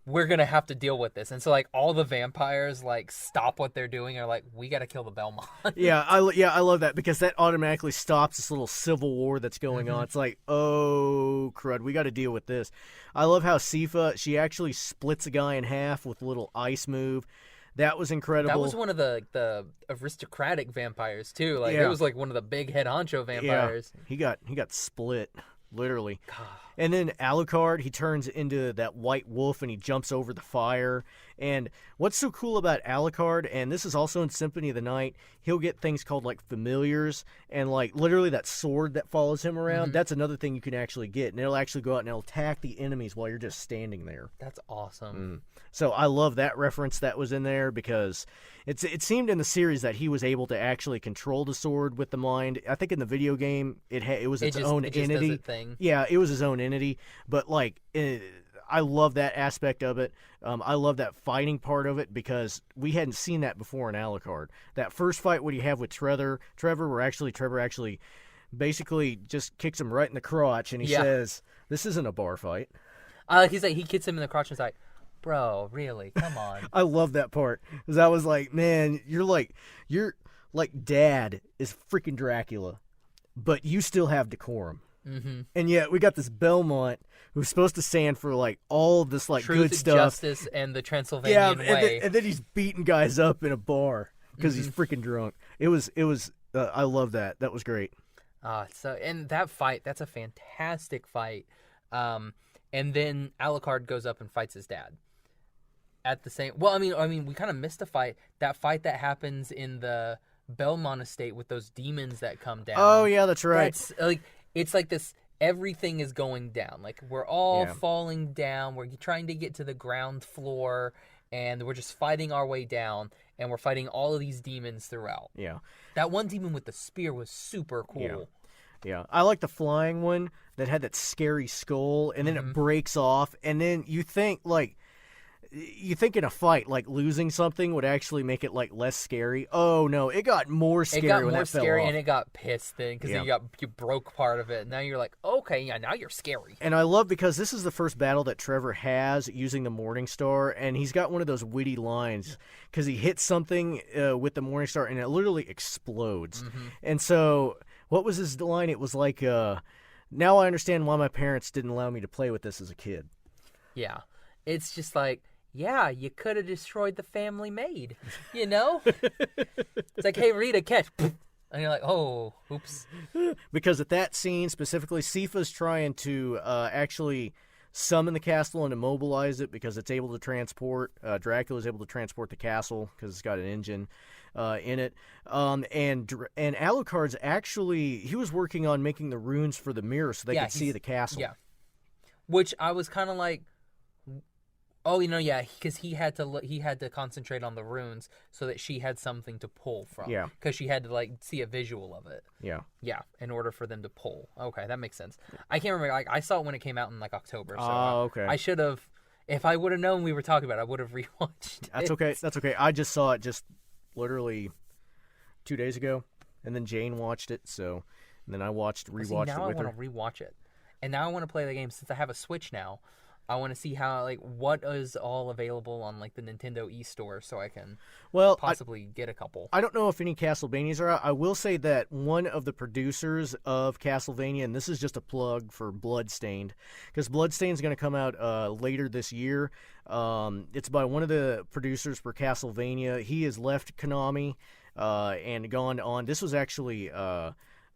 Speaker 10: We're gonna have to deal with this. And so like all the vampires like stop what they're doing and are like, we gotta kill the Belmont.
Speaker 11: I love that because that automatically stops this little civil war that's going on. It's like, oh crud, we got to deal with this. I love how Sifa, she actually splits a guy in half with a little ice move. That was incredible.
Speaker 10: That was one of the aristocratic vampires too. Like it was like one of the big head honcho vampires.
Speaker 11: Yeah. He got split, literally. And then Alucard, he turns into that white wolf and he jumps over the fire. And what's so cool about Alucard, and this is also in Symphony of the Night, he'll get things called like familiars, and like literally that sword that follows him around, that's another thing you can actually get. And it'll actually go out and it'll attack the enemies while you're just standing there.
Speaker 10: That's awesome.
Speaker 11: So I love that reference that was in there because it seemed in the series that he was able to actually control the sword with the mind. I think in the video game it was its own entity.
Speaker 10: Does its thing.
Speaker 11: Yeah, it was his own entity. But like, I love that aspect of it. I love that fighting part of it because we hadn't seen that before in Alucard. That first fight what you have with Trevor actually basically just kicks him right in the crotch and he says, "This isn't a bar fight."
Speaker 10: He's like, he kicks him in the crotch and he's like, bro, really? Come on.
Speaker 11: I love that part because I was like, man, you're like Dad is freaking Dracula, but you still have decorum. And yet we got this Belmont who's supposed to stand for like all of this like
Speaker 10: Truth,
Speaker 11: good stuff,
Speaker 10: justice, and the Transylvanian way.
Speaker 11: And then he's beating guys up in a bar because he's freaking drunk. It was. I love that. That was great.
Speaker 10: And that fight, that's a fantastic fight. And then Alucard goes up and fights his dad. At the same, well, I mean, we kind of missed a fight. That fight that happens in the Belmont estate with those demons that come down.
Speaker 11: Oh yeah, that's right.
Speaker 10: That's like. It's like this, everything is going down. Like, we're all falling down. We're trying to get to the ground floor, and we're just fighting our way down, and we're fighting all of these demons throughout.
Speaker 11: Yeah.
Speaker 10: That one demon with the spear was super cool.
Speaker 11: Yeah. I like the flying one that had that scary skull, and then it breaks off, and then you think in a fight, like, losing something would actually make it, like, less scary. Oh, no, it got more scary when that fell off. It got more scary,
Speaker 10: and it got pissed then, because you broke part of it, and now you're like, okay, yeah, now you're scary.
Speaker 11: And I love, because this is the first battle that Trevor has using the Morning Star, and he's got one of those witty lines, because he hits something with the Morning Star, and it literally explodes. And so, what was his line? It was like, now I understand why my parents didn't allow me to play with this as a kid.
Speaker 10: Yeah. It's just like, yeah, you could have destroyed the family maid, you know? It's like, hey, Rita, catch. And you're like, oh, oops.
Speaker 11: Because at that scene, specifically, Sifa's trying to actually summon the castle and immobilize it because it's able to transport, Dracula's able to transport the castle because it's got an engine in it. And Alucard's actually, he was working on making the runes for the mirror so they could see the castle.
Speaker 10: Yeah. Which I was kind of like, oh, because he had to concentrate on the runes so that she had something to pull from.
Speaker 11: Yeah.
Speaker 10: Because she had to like see a visual of it.
Speaker 11: Yeah.
Speaker 10: Yeah, in order for them to pull. Okay, that makes sense. I can't remember. Like, I saw it when it came out in like October. So
Speaker 11: okay.
Speaker 10: I should have, if I would have known we were talking about it, I would have rewatched it.
Speaker 11: That's okay. That's okay. I just saw it just literally 2 days ago, and then Jane watched it. So, and then I rewatched it with her.
Speaker 10: Now I want to rewatch it, and now I want to play the game since I have a Switch now. I want to see how, like, what is all available on, like, the Nintendo eStore so I can possibly get a couple.
Speaker 11: I don't know if any Castlevanias are out. I will say that one of the producers of Castlevania, and this is just a plug for Bloodstained, because Bloodstained's going to come out later this year. It's by one of the producers for Castlevania. He has left Konami and gone on. This was actually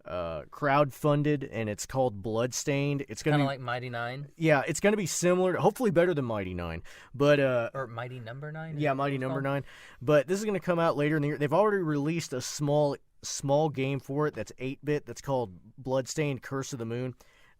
Speaker 11: crowdfunded, and it's called Bloodstained. It's going to be
Speaker 10: like Mighty Nine.
Speaker 11: Yeah, it's going to be similar, hopefully better than Mighty Nine, but
Speaker 10: or Mighty Number 9.
Speaker 11: Yeah, Mighty Number 9. But this is going to come out later in the year. They've already released a small game for it that's 8-bit. That's called Bloodstained: Curse of the Moon.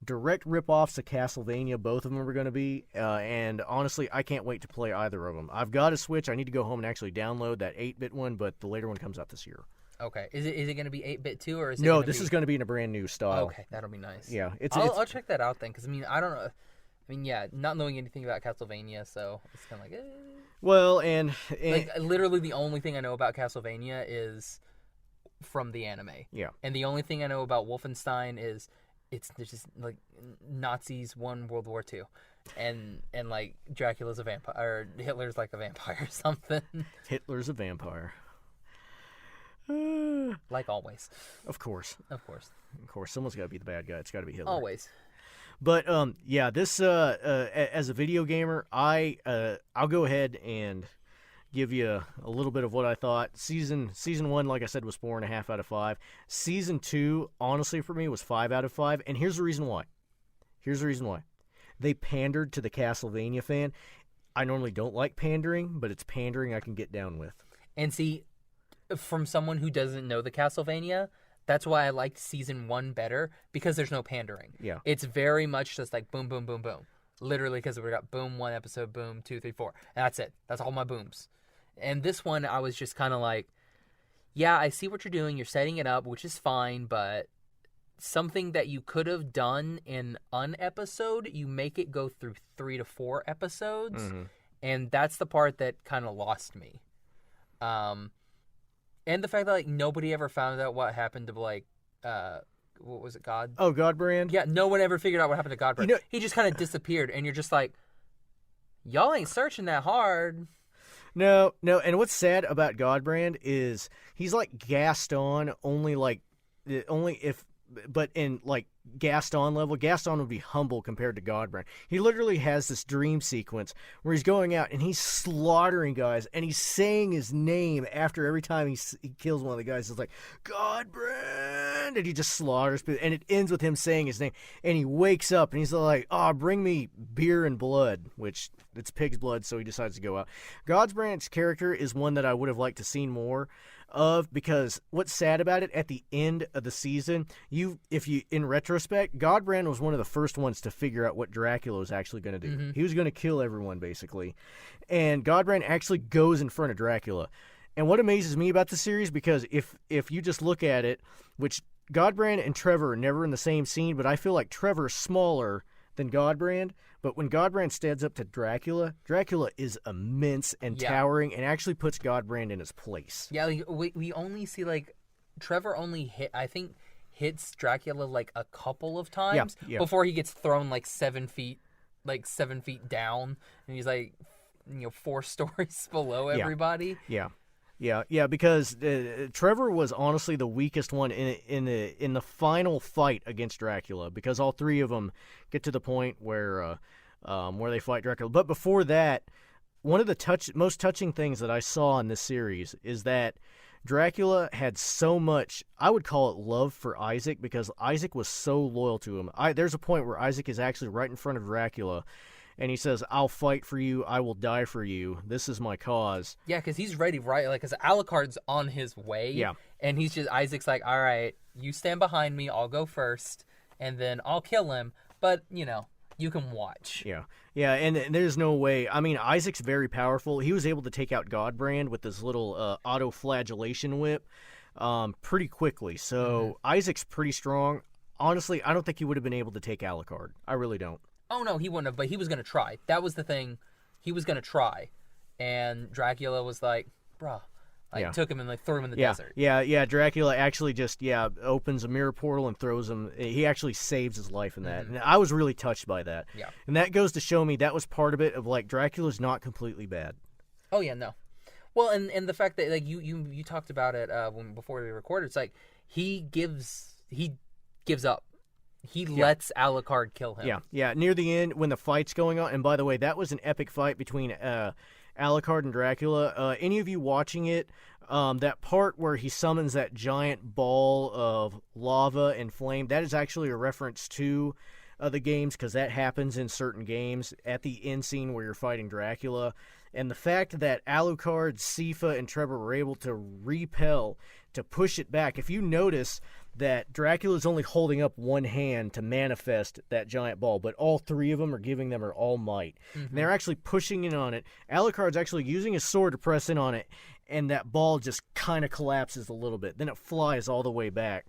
Speaker 11: Direct rip-offs of Castlevania, both of them are going to be, and honestly, I can't wait to play either of them. I've got a Switch. I need to go home and actually download that 8-bit one, but the later one comes out this year.
Speaker 10: Okay. Is it going to be 8-bit too, or is it?
Speaker 11: No, this is going to be in a brand new style.
Speaker 10: Okay, that'll be nice.
Speaker 11: Yeah,
Speaker 10: I'll check that out then, because I mean, I don't know. I mean, yeah, not knowing anything about Castlevania, so it's kind of like,
Speaker 11: Well, and
Speaker 10: like literally the only thing I know about Castlevania is from the anime.
Speaker 11: Yeah.
Speaker 10: And the only thing I know about Wolfenstein is there's just like Nazis won World War II, and like Dracula's a vampire, or Hitler's like a vampire or something.
Speaker 11: Hitler's a vampire.
Speaker 10: Like always.
Speaker 11: Of course.
Speaker 10: Of course.
Speaker 11: Of course. Someone's got to be the bad guy. It's got to be Hitler.
Speaker 10: Always.
Speaker 11: But yeah, this as a video gamer, I'll go ahead and give you a little bit of what I thought. Season 1, like I said, was 4.5 out of 5. Season 2, honestly, for me, was 5 out of 5. And here's the reason why. They pandered to the Castlevania fan. I normally don't like pandering, but it's pandering I can get down with.
Speaker 10: And see, from someone who doesn't know the Castlevania, that's why I liked Season 1 better, because there's no pandering.
Speaker 11: Yeah.
Speaker 10: It's very much just like boom, boom, boom, boom. Literally, because we got boom 1 episode, boom 2, 3, 4. And that's it. That's all my booms. And this one, I was just kind of like, yeah, I see what you're doing. You're setting it up, which is fine, but something that you could have done in an episode, you make it go through 3 to 4 episodes. Mm-hmm. And that's the part that kind of lost me. And the fact that, like, nobody ever found out what happened to, like, what was it, God?
Speaker 11: Oh, Godbrand?
Speaker 10: Yeah, no one ever figured out what happened to Godbrand. You know, he just kind of disappeared, and you're just like, y'all ain't searching that hard.
Speaker 11: No, and what's sad about Godbrand is he's like Gaston, but in like Gaston level, Gaston would be humble compared to Godbrand. He literally has this dream sequence where he's going out and he's slaughtering guys, and he's saying his name after every time he kills one of the guys. It's like, Godbrand, and he just slaughters people, and it ends with him saying his name, and he wakes up and he's like, oh, bring me beer and blood, which it's pig's blood, so he decides to go out. Godbrand's character is one that I would have liked to see more of, because what's sad about it, at the end of the season, in retrospect, Godbrand was one of the first ones to figure out what Dracula was actually going to do. Mm-hmm. He was going to kill everyone, basically. And Godbrand actually goes in front of Dracula. And what amazes me about the series, because if you just look at it, which Godbrand and Trevor are never in the same scene, but I feel like Trevor is smaller than Godbrand. But when Godbrand stands up to Dracula, Dracula is immense and towering, and actually puts Godbrand in his place.
Speaker 10: Yeah, like, we only see, like, Trevor only hits Dracula like a couple of times before he gets thrown like 7 feet down, and he's like, 4 stories below everybody.
Speaker 11: Yeah, because Trevor was honestly the weakest one in the final fight against Dracula, because all 3 of them get to the point where they fight Dracula. But before that, one of the most touching things that I saw in this series is that Dracula had so much, I would call it love for Isaac, because Isaac was so loyal to him. There's a point where Isaac is actually right in front of Dracula, and he says, I'll fight for you, I will die for you, this is my cause.
Speaker 10: Yeah, because he's ready, right? Like, because Alucard's on his way.
Speaker 11: Yeah. And
Speaker 10: Isaac's like, all right, you stand behind me, I'll go first, and then I'll kill him, but, you can watch.
Speaker 11: Yeah, and there's no way. I mean, Isaac's very powerful. He was able to take out Godbrand with this little auto-flagellation whip pretty quickly. So Isaac's pretty strong. Honestly, I don't think he would have been able to take Alucard. I really don't.
Speaker 10: Oh, no, he wouldn't have, but he was going to try. That was the thing. He was going to try. And Dracula was like, bruh. Took him and threw him in the desert.
Speaker 11: Yeah. Dracula actually just opens a mirror portal and throws him. He actually saves his life in that, and I was really touched by that.
Speaker 10: Yeah,
Speaker 11: and that goes to show me that was part of it. Of like, Dracula's not completely bad.
Speaker 10: Oh yeah, no. Well, and the fact that like you talked about it before we recorded, it's like he gives up. He lets Alucard kill him.
Speaker 11: Yeah. Near the end, when the fight's going on, and by the way, that was an epic fight between Alucard and Dracula. Any of you watching it, that part where he summons that giant ball of lava and flame, that is actually a reference to the games, because that happens in certain games at the end scene where you're fighting Dracula. And the fact that Alucard, Sifa, and Trevor were able to repel, to push it back. If you notice that Dracula's only holding up one hand to manifest that giant ball, but all 3 of them are giving them her all might. Mm-hmm. And they're actually pushing in on it. Alucard's actually using his sword to press in on it, and that ball just kind of collapses a little bit. Then it flies all the way back.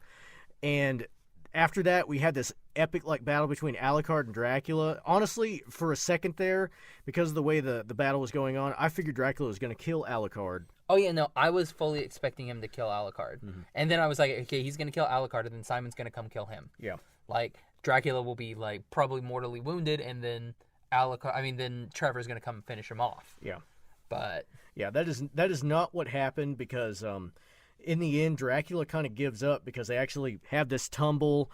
Speaker 11: And after that, we had this epic like battle between Alucard and Dracula. Honestly, for a second there, because of the way the battle was going on, I figured Dracula was going to kill Alucard.
Speaker 10: Oh yeah, no, I was fully expecting him to kill Alucard, and then I was like, okay, he's going to kill Alucard, and then Simon's going to come kill him.
Speaker 11: Yeah.
Speaker 10: Like Dracula will be like probably mortally wounded, and then then Trevor's going to come and finish him off.
Speaker 11: Yeah.
Speaker 10: But
Speaker 11: yeah, that is not what happened because in the end, Dracula kind of gives up because they actually have this tumble,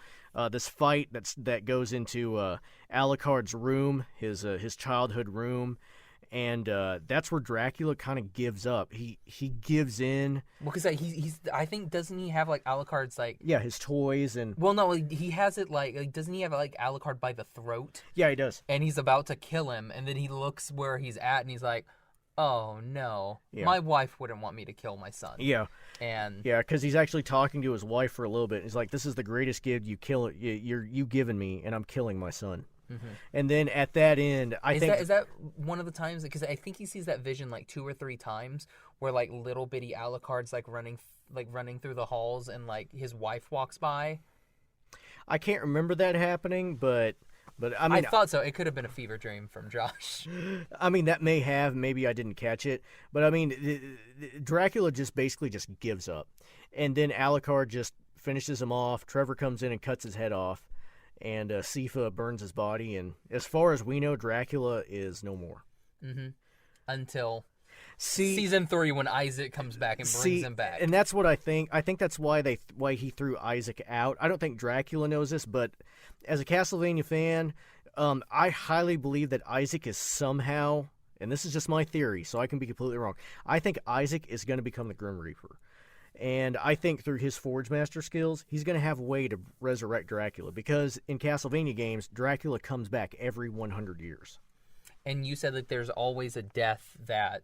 Speaker 11: this fight that goes into Alucard's room, his childhood room, and that's where Dracula kind of gives up. He gives in.
Speaker 10: Well, because he's I think doesn't he have like Alucard's like
Speaker 11: his toys and
Speaker 10: well no like, he has it like doesn't he have like Alucard by the throat?
Speaker 11: Yeah, he does.
Speaker 10: And he's about to kill him, and then he looks where he's at, and he's like, oh no, my wife wouldn't want me to kill my son.
Speaker 11: Yeah.
Speaker 10: And
Speaker 11: because he's actually talking to his wife for a little bit. He's like, "This is the greatest gift you given me, and I'm killing my son." Mm-hmm. And then at that end,
Speaker 10: is that one of the times because I think he sees that vision like 2 or 3 times where like little bitty Alucard's like running through the halls and like his wife walks by.
Speaker 11: I can't remember that happening, but I mean,
Speaker 10: I thought so. It could have been a fever dream from Josh.
Speaker 11: I mean, that may have. Maybe I didn't catch it. But, I mean, Dracula just basically just gives up. And then Alucard just finishes him off. Trevor comes in and cuts his head off. And Sifa burns his body. And as far as we know, Dracula is no more.
Speaker 10: Mm-hmm. Until season 3 when Isaac comes back and brings him back.
Speaker 11: And that's what I think. I think that's why he threw Isaac out. I don't think Dracula knows this, but as a Castlevania fan, I highly believe that Isaac is somehow, and this is just my theory, so I can be completely wrong, I think Isaac is going to become the Grim Reaper. And I think through his Forge Master skills, he's going to have a way to resurrect Dracula, because in Castlevania games, Dracula comes back every 100 years.
Speaker 10: And you said that there's always a death that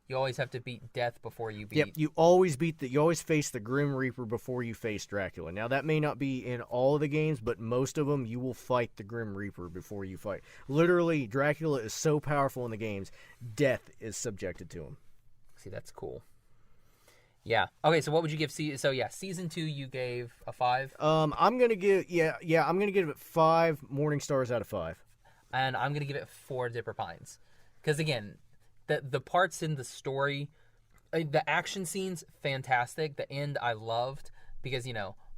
Speaker 10: you always have to beat death before you beat.
Speaker 11: Yep, you always face the Grim Reaper before you face Dracula. Now that may not be in all of the games, but most of them you will fight the Grim Reaper before you fight. Literally, Dracula is so powerful in the games, death is subjected to him.
Speaker 10: See, that's cool. Yeah. Okay, so what would you give season 2 you gave a 5?
Speaker 11: I'm gonna give it 5 Morning Stars out of 5.
Speaker 10: And I'm gonna give it 4 Dipper Pines. Because again, the parts in the story, the action scenes, fantastic. The end I loved because,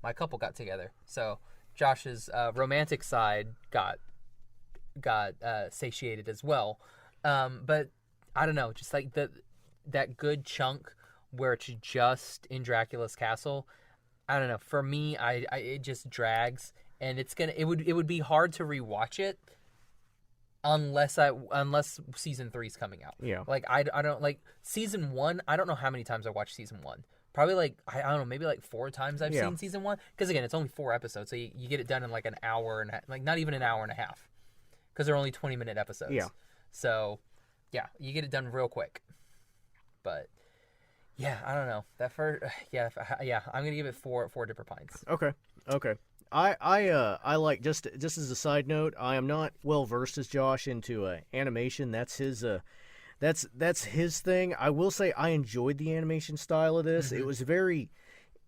Speaker 10: my couple got together. So Josh's romantic side got satiated as well. But I don't know, just like that good chunk where it's just in Dracula's castle. I don't know. For me, it just drags, and it would be hard to rewatch it. Unless season 3's coming out.
Speaker 11: Yeah.
Speaker 10: Like I don't like season 1. I don't know how many times I watched season 1. Probably like I don't know, maybe like 4 times I've seen season 1. Because again, it's only 4 episodes, so you get it done in like an hour and like not even an hour and a half. Because they're only 20-minute episodes.
Speaker 11: Yeah. So,
Speaker 10: yeah, you get it done real quick. But yeah, I don't know. That first I'm gonna give it 4 Dipper Pines.
Speaker 11: Okay. I like just as a side note, I am not well versed as Josh into animation. That's his that's his thing. I will say I enjoyed the animation style of this. Mm-hmm. It was very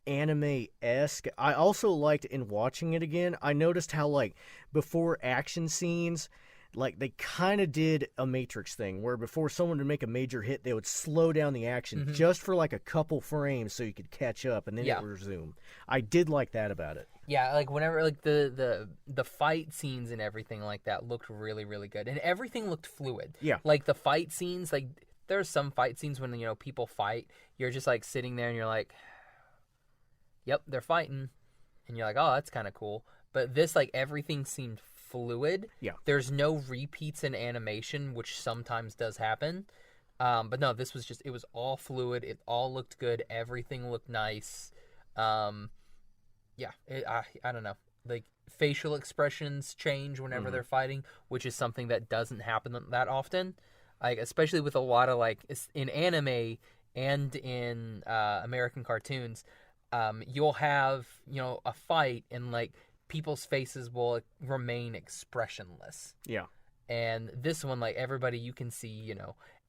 Speaker 11: anime-esque. I also liked in watching it again. I noticed how like before action scenes, like they kind of did a Matrix thing where before someone would make a major hit, they would slow down the action just for like a couple frames so you could catch up and then it would resume. I did like that about it.
Speaker 10: Yeah, like whenever like the fight scenes and everything like that looked really, really good. And everything looked fluid.
Speaker 11: Yeah.
Speaker 10: Like the fight scenes, like there's some fight scenes when people fight, you're just like sitting there and you're like, yep, they're fighting. And you're like, oh, that's kind of cool. But this, like, everything seemed fluid.
Speaker 11: Yeah.
Speaker 10: There's no repeats in animation, which sometimes does happen. But no, this was just, it was all fluid. It all looked good. Everything looked nice. I don't know. Like, facial expressions change whenever they're fighting, which is something that doesn't happen that often. Like, especially with a lot of, like, in anime and in American cartoons, you'll have, a fight and, like, people's faces will remain expressionless.
Speaker 11: Yeah.
Speaker 10: And this one, like, everybody, you can see,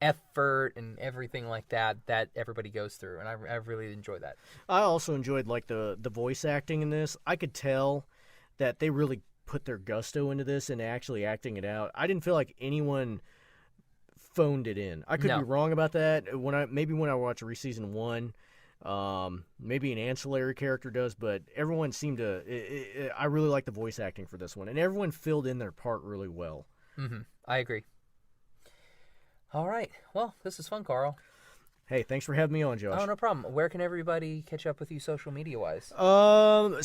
Speaker 10: effort and everything like that everybody goes through. And I really enjoyed that.
Speaker 11: I also enjoyed, like, the voice acting in this. I could tell that they really put their gusto into this and actually acting it out. I didn't feel like anyone phoned it in. I could be wrong about that. When I watch Season 1, maybe an ancillary character does, but everyone seemed to. I really like the voice acting for this one, and everyone filled in their part really well.
Speaker 10: Mm-hmm. I agree. All right. Well, this is fun, Carl.
Speaker 11: Hey, thanks for having me on, Josh.
Speaker 10: Oh, no problem. Where can everybody catch up with you social media-wise?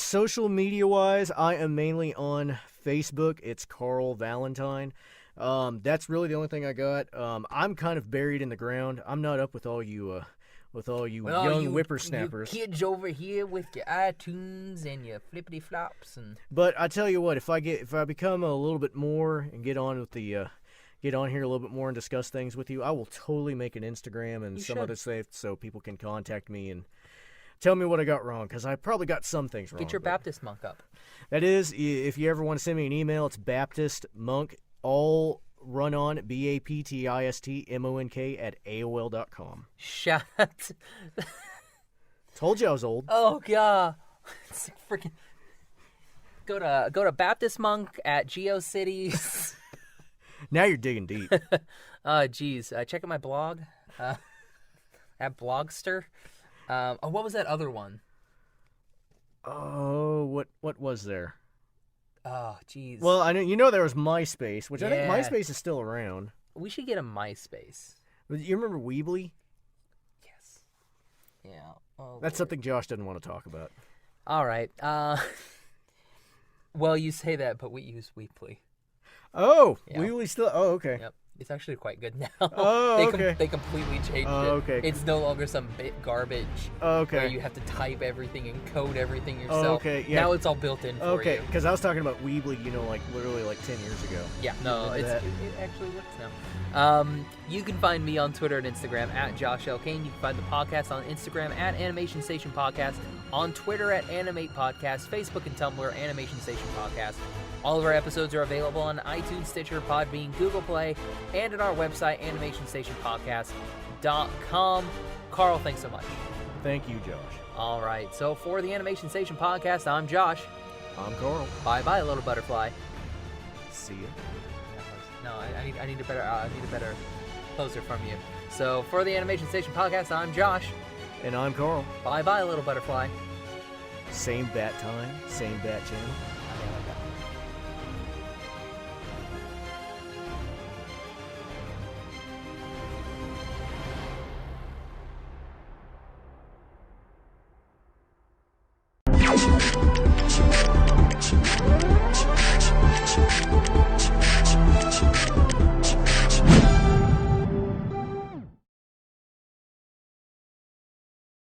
Speaker 11: Social media-wise, I am mainly on Facebook. It's Carl Valentine. That's really the only thing I got. I'm kind of buried in the ground. I'm not up with all you young whippersnappers.
Speaker 10: You kids over here with your iTunes and your flippity flops and.
Speaker 11: But I tell you what, if I become a little bit more and get on here a little bit more and discuss things with you, I will totally make an Instagram and some other stuff so people can contact me and tell me what I got wrong, because I probably got some things wrong.
Speaker 10: Get your Baptist monk up.
Speaker 11: That is, if you ever want to send me an email, it's Baptist Monk, all run on BAPTISTMONK at AOL.com.
Speaker 10: Shut.
Speaker 11: Told you I was old.
Speaker 10: Oh god. It's freaking. Go to Baptist Monk at GeoCities.
Speaker 11: Now you're digging deep.
Speaker 10: Geez. Check out my blog at Blogster. What was that other one?
Speaker 11: Oh, what was there?
Speaker 10: Oh, jeez.
Speaker 11: Well, I know there was MySpace, which I think MySpace is still around.
Speaker 10: We should get a MySpace.
Speaker 11: You remember Weebly?
Speaker 10: Yes. Yeah. Oh,
Speaker 11: that's something Josh doesn't want to talk about.
Speaker 10: All right. Well, you say that, but we use Weebly.
Speaker 11: Oh, yeah. Weebly still. Oh, okay.
Speaker 10: Yep. It's actually quite good now.
Speaker 11: Oh, okay.
Speaker 10: They completely changed it.
Speaker 11: Okay.
Speaker 10: It's no longer some bit garbage.
Speaker 11: Okay.
Speaker 10: Where you have to type everything and code everything yourself.
Speaker 11: Okay. Yeah.
Speaker 10: Now it's all built in for you.
Speaker 11: Okay. Because I was talking about Weebly, literally 10 years ago.
Speaker 10: Yeah. No, it actually works now. You can find me on Twitter and Instagram at Josh L. Kane. You can find the podcast on Instagram at Animation Station Podcast, on Twitter at Animate Podcast, Facebook and Tumblr, Animation Station Podcast. All of our episodes are available on iTunes, Stitcher, Podbean, Google Play, and at our website, animationstationpodcast.com. Carl, thanks so much.
Speaker 11: Thank you, Josh.
Speaker 10: All right, so for the Animation Station Podcast, I'm Josh.
Speaker 11: I'm Carl.
Speaker 10: Bye-bye, little butterfly.
Speaker 11: See ya.
Speaker 10: No, I need a better closer from you. So for the Animation Station Podcast, I'm Josh.
Speaker 11: And I'm Carl.
Speaker 10: Bye-bye, little butterfly.
Speaker 11: Same bat time, same bat channel.
Speaker 1: Okay,